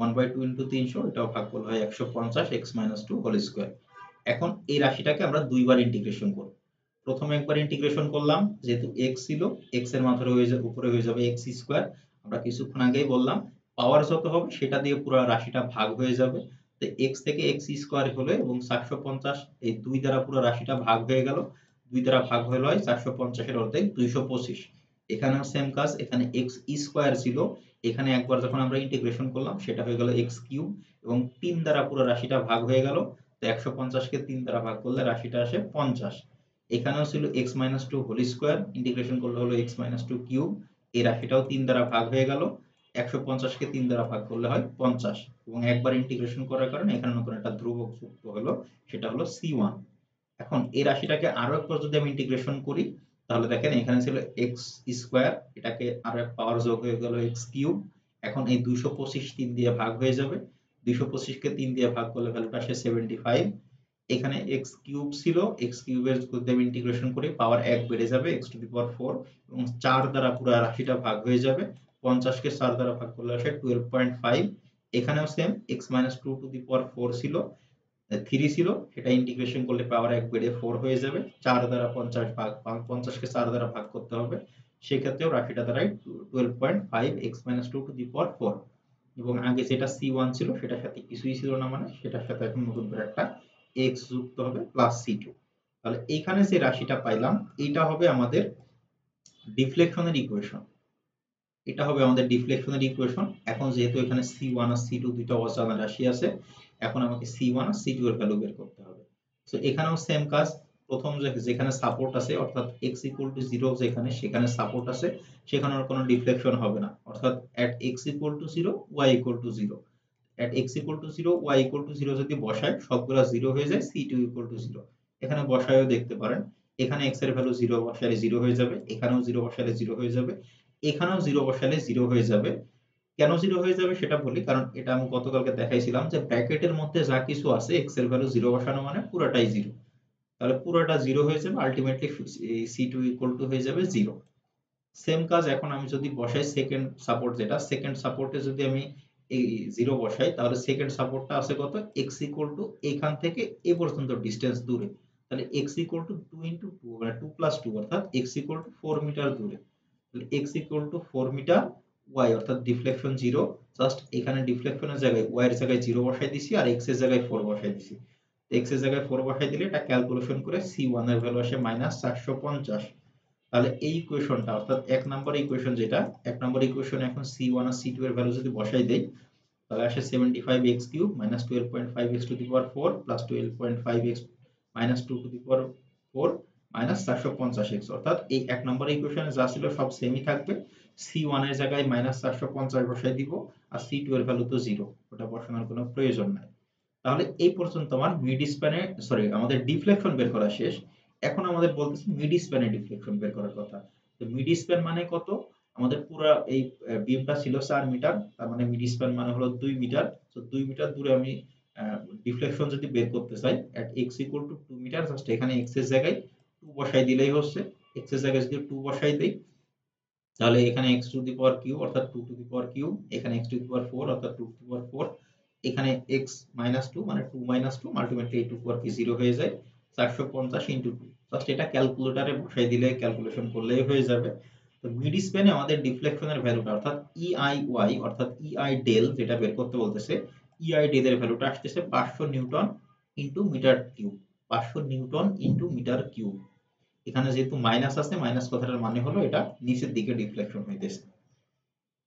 1/2 ইন্টু 300, এটাও ভাগ করলে হয় 150 এক্স মাইনাস 2 হোল স্কোয়ার। এখন এই রাশিটাকে আমরা দুইবার ইন্টিগ্রেশন করব। প্রথমে একবার ইন্টিগ্রেশন করলাম, যেহেতু x ছিল, x এর মাথার হয়ে যাবে উপরে হয়ে যাবে x স্কয়ার। আমরা কিছুক্ষণ আগেই বললাম পাওয়ার যত হবে সেটা দিয়ে পুরো রাশিটা ভাগ হয়ে যাবে। তো x থেকে x স্কয়ার হলো এবং 450 এই দুই দ্বারা পুরো রাশিটা ভাগ হয়ে গেল। দুই দ্বারা ভাগ হলো হয় 450 এর অর্ধেক 225। এখানেও সেম কাজ, এখানে x স্কয়ার ছিল, এখানে একবার যখন আমরা ইন্টিগ্রেশন করলাম সেটা হয়ে গেল x কিউব, এবং 3 দ্বারা পুরো রাশিটা ভাগ হয়ে গেল। তো 150 কে 3 দ্বারা ভাগ করলে রাশিটা আসে 50। এখানেও ছিল x minus 2 whole square, integration করলে হলো x মাইনাস 2 কিউব, এই রাশিটাও 3 দ্বারা ভাগ হয়ে গেল। 150 কে 3 দ্বারা ভাগ করলে হয় 50, এবং একবার ইন্টিগ্রেশন করার কারণে এখানে নতুন একটা ধ্রুবক যুক্ত হলো, সেটা হলো c1। এখন এই রাশিটাকে আরো একবার যদি আমি ইন্টিগ্রেশন করি, তাহলে দেখেন এখানে ছিল x স্কয়ার, এটাকে আরো এক পাওয়ার যোগ হয়ে গেল x কিউব। এখন এই 225 3 দিয়ে ভাগ হয়ে যাবে, 225 কে 3 দিয়ে ভাগ করলে ভ্যালুটা আসে 75। এখানে x কিউব ছিল, x কিউবের যদি আমি ইন্টিগ্রেশন করি পাওয়ার 1 বেড়ে যাবে x টু দি পাওয়ার 4, এবং 4 দ্বারা পুরো রাশিটা ভাগ হয়ে যাবে। 50 কে 4 দ্বারা ভাগ করলে আসে 12.5। এখানেও same x 2 two the power 4 ছিল, 3 ছিল, সেটা ইন্টিগ্রেশন করলে পাওয়ার 1 বেড়ে 4 হয়ে যাবে। 4 দ্বারা 50 ভাগ, 50 কে 4 দ্বারা ভাগ করতে হবে, সেক্ষেত্রেও রাশিটা দাঁড়ায় 12.5 x 2 টু দি পাওয়ার 4। এবং আগে যেটা c1 ছিল সেটার সাথে কিছুই ছিল না, মানে সেটার সাথে এখন নতুন করে একটা x যুক্ত হবে প্লাস c2। তাহলে এইখানে যে রাশিটা পাইলাম এটা হবে আমাদের ডিফ্লেকশনের ইকুয়েশন। এটা হবে আমাদের ডিফ্লেকশনের ইকুয়েশন। এখন যেহেতু এখানে c1 আর c2 দুইটা অজানা রাশি আছে, এখন আমাকে c1 আর c2 এর ভ্যালু বের করতে হবে। সো এখানেও সেম কাজ, প্রথম যেখানে সাপোর্ট আছে অর্থাৎ x 0 যেখানে, সেখানে সাপোর্ট আছে, সেখানে আর কোনো ডিফ্লেকশন হবে না, অর্থাৎ at x 0 y 0। at x 0 y 0 যদি বসায় সবগুলা 0 হয়ে যায়, c2 0। এখানে বসায়ও দেখতে পারেন, এখানে x এর ভ্যালু 0 বসালে 0 হয়ে যাবে, এখানেও 0 বসালে 0 হয়ে যাবে, এখানেও 0 বসালে 0 হয়ে যাবে। কেন 0 হয়ে যাবে সেটা বলি, কারণ এটা আমি গতকালকে দেখাইছিলাম যে ব্র্যাকেটের মধ্যে যা কিছু আছে x এর ভ্যালু 0 বসানো মানে পুরোটাই 0। তাহলে পুরোটা 0 হয়ে যাবে, আলটিমেটলি c2 হয়ে যাবে 0। সেম কাজ এখন আমি যদি বসাই সেকেন্ড সাপোর্ট, যেটা সেকেন্ড সাপোর্টে যদি আমি এই 0 বসাই, তাহলে সেকেন্ড সাপোর্টটা আছে কত, x এখান থেকে এ পর্যন্ত ডিসটেন্স দূরে। তাহলে x ইকুয়াল টু 2 ইনটু 2 মানে 2 প্লাস 2 অর্থাৎ x ইকুয়াল টু 4 মিটার দূরে। তাহলে x equal to 4 metre, y অর্থাৎ ডিফ্লেকশন 0, জাস্ট এখানে ডিফ্লেকশনের জায়গায় y এর জায়গায় 0 বসাই দিছি আর x এর জায়গায় 4 বসাই দিছি। x এর জায়গায় 4 বসাই দিলে এটা ক্যালকুলেশন করে c1 এর ভ্যালু আসে -450। তাহলে এই ইকুয়েশনটা অর্থাৎ এক নম্বর ইকুয়েশন যেটা, এক নম্বর ইকুয়েশনে এখন c1 আর c2 এর ভ্যালু যদি বসাই দেই তাহলে আসে 75x cube minus 12.5x two the power 4 plus 12.5x minus 2 two the power 4 minus 450x, অর্থাৎ এই এক নম্বর ইকুয়েশনে যা ছিল সব সেমই থাকবে। c1 এর জায়গায় মাইনাস 450 বসাই দিব আর c2 এর ভ্যালু তো 0, ওটা বসানোর কোনো প্রয়োজন নাই। তাহলে এই পর্যন্ত আমার মিড স্প্যানে আমাদের ডিফ্লেকশন বের করা শেষ। এখন আমাদের বলতেছে মিড স্প্যানে ডিফ্লেকশন বের করার কথা। তো মিড স্প্যান মানে কত? আমাদের পুরো এই বিমটা ছিল 4 মিটার, তার মানে মিড স্প্যান মানে হলো 2 মিটার। তো 2 মিটার দূরে আমি ডিফ্লেকশন যদি বের করতে চাই at x equal to 2 metre, just এখানে x এর জায়গায় 2 বসাই দিলেই হচ্ছে। x এর জায়গায় যদি 2 বসাই দেই তাহলে এখানে x two the power cube অর্থাৎ 2 টু দি পাওয়ার কিউব, এখানে x টু দি পাওয়ার 4 অর্থাৎ 2 টু দি পাওয়ার 4, এখানে x মাইনাস 2 মানে 2 মাইনাস 2 আলটিমেটলি এই 2 আর কি 0 হয়ে যায়। 450 ইনটু 2, জাস্ট এটা ক্যালকুলেটরে বসাই দিলে ক্যালকুলেশন করলেই হয়ে যাবে। তো মিড স্প্যানে আমাদের ডিফ্লেকশনের ভ্যালুটা অর্থাৎ EIY অর্থাৎ EI ডেল যেটা বের করতে বলতেছে, EI ডেল এর ভ্যালুটা আসতেছে 500 newton into metre cube, 500 newton into metre cube. এখানে যেহেতু মাইনাস আছে, মাইনাস কথাটার মানে হলো এটা নিচের দিকে ডিফ্লেকশন হইতেছে।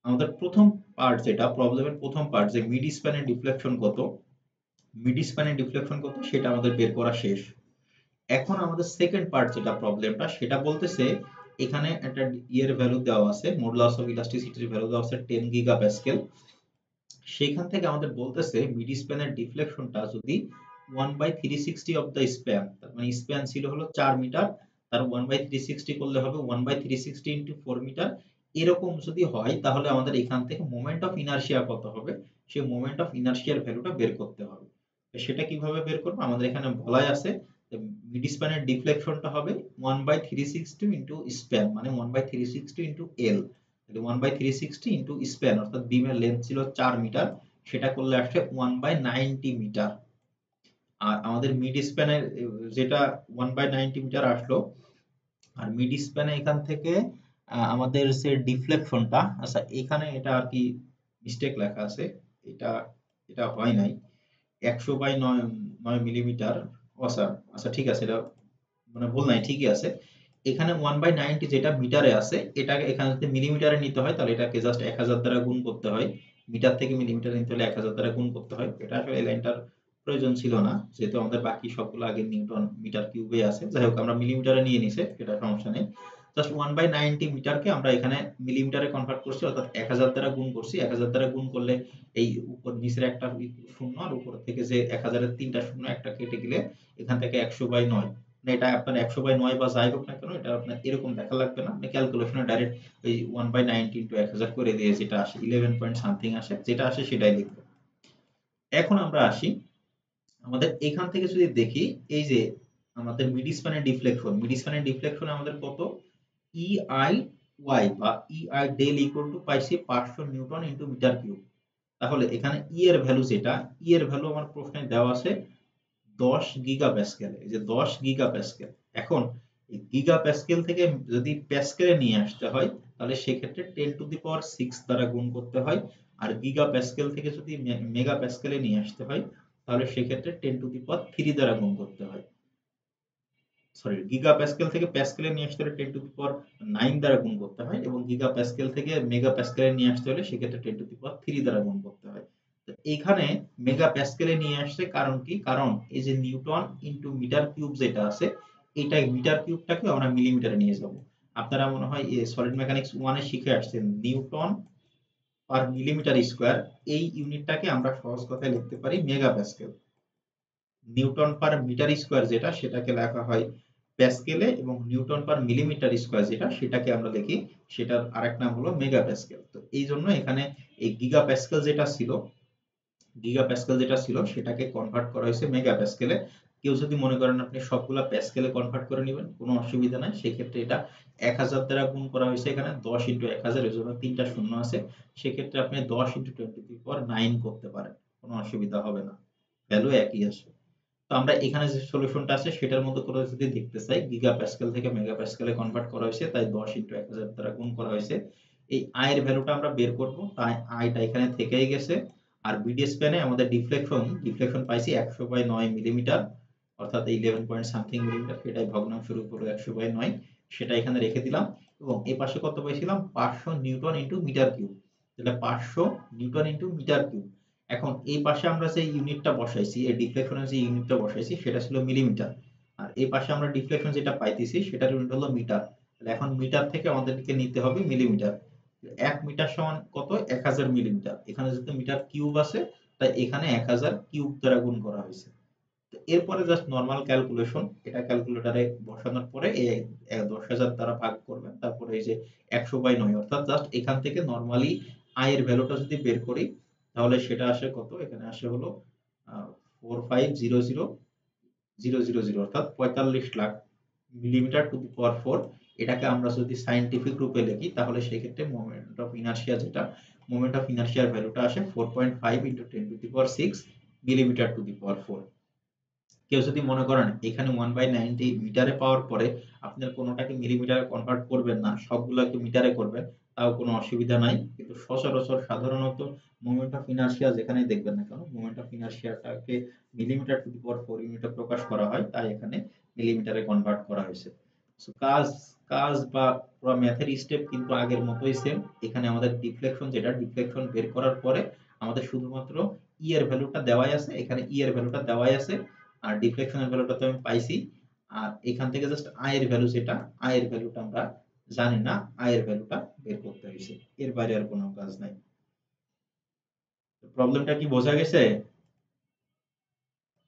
আমাদের প্রথম পার্ট যেটা প্রবলেমের প্রথম পার্ট যে মিড স্প্যানের ডিফ্লেকশন কত, মিড স্প্যানের ডিফ্লেকশন কত সেটা আমাদের বের করা শেষ। এখন আমাদের সেকেন্ড পার্ট যেটা প্রবলেমটা সেটা বলতেছে এখানে একটা ইয়ের ভ্যালু দেওয়া আছে, মডুলাস অফ ইলাস্টিসিটির ভ্যালু দেওয়া আছে 10 গিগাপ্যাসকেল। সেখান থেকে আমাদের বলতেছে মিড স্প্যানের ডিফ্লেকশনটা যদি 1/360 অফ দ্য স্প্যান, তার মানে স্প্যান ছিল হলো 4 মিটার, তার 1/360 করলে হবে 1/360 ইনটু 4 মিটার। এরকম যদি হয় তাহলে আমাদের এখান থেকে মোমেন্ট অফ ইনারশিয়া কত হবে সেই মোমেন্ট অফ ইনারশিয়ার ভ্যালুটা বের করতে হবে। সেটা কিভাবে বের করব? আমাদের এখানে বলাই আছে মিড স্প্যানের ডিফ্লেকশনটা হবে 1/360 ইনটু স্প্যান মানে 1/360 ইনটু এল। 1/360 ইনটু স্প্যান অর্থাৎ বিমের লেন্থ ছিল 4 মিটার, সেটা করলে আসছে 1/90 মিটার। আর আমাদের মিড স্প্যানের যেটা 1/90 মিটার আসলো, আর মিড স্প্যানে এখান থেকে আমাদের যে ডিফ্লেকশনটা, আচ্ছা এখানে এটা আর কি মিস্টেক লেখা আছে, এটা এটা হয় নাই 100/9 মিলিমিটার। আচ্ছা আচ্ছা ঠিক আছে, এটা মানে ভুল নাই, ঠিকই আছে। এখানে 1/90 যেটা মিটারে আছে এটাকে এখানে যদি মিলিমিটারে নিতে হয় তাহলে এটাকে জাস্ট 1000 দ্বারা গুণ করতে হয়। মিটার থেকে মিলিমিটার নিতে হলে 1000 দ্বারা গুণ করতে হয়। এটা আসলে এই লাইনটার প্রয়োজন ছিল না, যেহেতু আমাদের বাকি সবগুলো আগে নিউটন মিটার কিউবে আছে। যাই হোক আমরা মিলিমিটারে নিয়ে নিছে, সেটা সমস্যা নেই। জাস্ট 1/90 মিটারকে আমরা এখানে মিলিমিটারে কনভার্ট করছি অর্থাৎ 1000 দ্বারা গুণ করছি। 1000 দ্বারা গুণ করলে এই উপর নিচের একটা শূন্য আর উপর থেকে যে 1000 এর তিনটা শূন্য একটা কেটে গেলে এখান থেকে 100/9, এটা আপনার 100/9 বা যাই হোক না কেন এটা আপনার এরকম দেখা লাগবে না, আপনি ক্যালকুলেশনে ডাইরেক্ট ওই 1/90 ইনটু 1000 করে দিয়ে যেটা আসে 11 পয়েন্ট সামথিং আসে, যেটা আসে সেটাই লিখবো। এখন আমরা আসি আমাদের এখান থেকে যদি দেখি এই যে আমাদের মিড স্প্যানের ডিফ্লেকশন, মিড স্প্যানের ডিফ্লেকশন আমাদের কত, EIY বা EI ডেল ইকুয়াল টু পাইছি 500 নিউটন ইনটু মিটার কিউব। তাহলে এখানে ই এর ভ্যালু যেটা, ই এর ভ্যালু আমার প্রশ্নে দেওয়া আছে 10 গিগাপ্যাসকেল, এই যে 10 গিগাপ্যাসকেল। এখন এই গিগাপ্যাসকেল থেকে যদি প্যাসকেলে নিয়ে আসতে হয় তাহলে সেক্ষেত্রে 10 টু দি পাওয়ার 6 দ্বারা গুণ করতে হয়। আর গিগাপ্যাসকেল থেকে যদি মেগাপ্যাসকেলে নিয়ে আসতে হয় তাহলে সেক্ষেত্রে 10 টু দি পাওয়ার 3 দ্বারা গুণ করতে হয়। সরি, গিগাপ্যাসকেল থেকে প্যাসকেলে নিয়ে আসতে হলে 10 টু দি পাওয়ার 9 দ্বারা গুণ করতে হয় এবং গিগাপ্যাসকেল থেকে মেগাপ্যাসকেলে নিয়ে আসতে হলে সেক্ষেত্রে 10 টু দি পাওয়ার 3 দ্বারা গুণ করতে হয়। তো এইখানে মেগাপ্যাসকেলে নিয়ে আসছে কারণ কি? কারণ এই যে নিউটন ইনটু মিটার কিউব যেটা আছে এটাই মিটার কিউবটাকে আমরা মিলিমিটারে নিয়ে যাব। আপনারা মনে হয় সলিড মেকানিক্স 1 এ শিখে আসছেন নিউটন পার মিলিমিটার স্কয়ার, এই ইউনিটটাকে আমরা সহজ কথায় লিখতে পারি megapascal. Newton per metre square যেটা সেটাকে লেখা হয় প্যাসকেলে এবং নিউটন পার মিলিমিটার স্কয়ার যেটা সেটাকে আমরা লিখি সেটার আরেক নাম হলো মেগাপ্যাসকেল। তো এই জন্য এখানে এই গিগাপ্যাসকেল যেটা ছিল সেটাকে কনভার্ট করা হয়েছে মেগাপ্যাসকেলে। কেউ যদি মনে করেন আপনি সবগুলা প্যাসকেলে কনভার্ট করে নেবেন কোনো অসুবিধা নাই, সেক্ষেত্রে এটা 1000 দ্বারা গুণ করা হয়েছে, এখানে 10 ইনটু 1000 এর জন্য তিনটা শূন্য আছে, সেক্ষেত্রে আপনি 10 ইনটু 10 টু দি পাওয়ার 9 করতে পারেন, কোনো অসুবিধা হবে না, ভ্যালু একই আসবে। তো আমরা এখানে যে সলিউশনটা আছে সেটার মধ্যে করে যদি দেখতে চাই, গিগা প্যাসকেল থেকে মেগা প্যাসকেলে কনভার্ট করা হয়েছে, তাই 10 ইনটু 1000 দ্বারা গুণ করা হয়েছে। এই আই এর ভ্যালুটা আমরা বের করব, তাই আইটা এখানে থেকেই গেছে। আর বিডি স্প্যানে আমাদের ডিফ্লেকশন পাইছি 100/9 মিলিমিটার, অর্থাৎ 11 পয়েন্ট সামথিং মিলিমিটার, এটাই ভগ্নাংশের উপরে 100/9, সেটা এখানে রেখে দিলাম। এবং এই পাশে কত পাইছিলাম, 500 নিউটন ইনটু মিটার কিউব, তাহলে 500 নিউটন ইনটু মিটার কিউব। এখন এই পাশে আমরা যে ইউনিটটা বসাইছি, এই ডিফ্লেকশনের যে ইউনিটটা বসাইছি সেটা ছিল মিলিমিটার, আর এই পাশে আমরা ডিফ্লেকশন যেটা পাইতেছি সেটার ইউনিট হলো মিটার। তাহলে এখন মিটার থেকে আমাদেরকে নিতে হবে মিলিমিটার। 1 মিটার সমান কত, 1000 মিলিমিটার। এখানে যেহেতু মিটার কিউব আছে, তাই এখানে 1000 কিউব দ্বারা গুণ করা হয়েছে। তো এরপরে জাস্ট নরমাল ক্যালকুলেশন, এটা ক্যালকুলেটরে বসানোর পরে এই 10,000 দ্বারা ভাগ করবেন, তারপরে এই যে 100/9, অর্থাৎ জাস্ট এখান থেকে নরমালি আই এর ভ্যালুটা যদি বের করি, তাহলে সেটা আসে কত, এখানে আসে হলো 4500,000, অর্থাৎ 45 lakh millimetre to the power 4। এটাকে আমরা যদি সায়েন্টিফিক রূপে লিখি, তাহলে সেক্ষেত্রে মোমেন্ট অফ ইনার্শিয়ার ভ্যালুটা আসে 4.5 into 10 to the power 6 millimetre to the power 4। কেউ যদি মনে করেন এখানে 1/90 মিটারে পাওয়ার পরে আপনার কোনোটাকে মিলিমিটারে কনভার্ট করবেন না, সবগুলোকে মিটারে করবেন, তাও কোনো অসুবিধা নাই। কিন্তু সচরাচর সাধারণত মোমেন্ট অফ ইনার্শিয়া যেখানেই দেখবেন না কেন, মোমেন্ট অফ ইনার্শিয়াটাকে মিলিমিটার টু দি পাওয়ার 4 ইউনিটে প্রকাশ করা হয়, তাই এখানে মিলিমিটারে কনভার্ট করা হয়েছে। সো কাজ কাজ বা পুরো ম্যাথের স্টেপ কিন্তু আগের মতোই সেম। এখানে আমাদের ডিফ্লেকশন বের করার পরে আমাদের শুধুমাত্র ই এর ভ্যালুটা দেওয়াই আছে, এখানে ই এর ভ্যালুটা দেওয়াই আছে, আর ডিফ্লেকশনের ভ্যালুটা তো আমি পাইছি। আর এখান থেকে জাস্ট আই এর ভ্যালু যেটা, আই এর ভ্যালুটা আমরা জানি না, আই এর ভ্যালুটা বের করতে হয়েছে। এর বাইরে আর কোনো কাজ নাই। প্রবলেমটা কি বোঝা গেছে?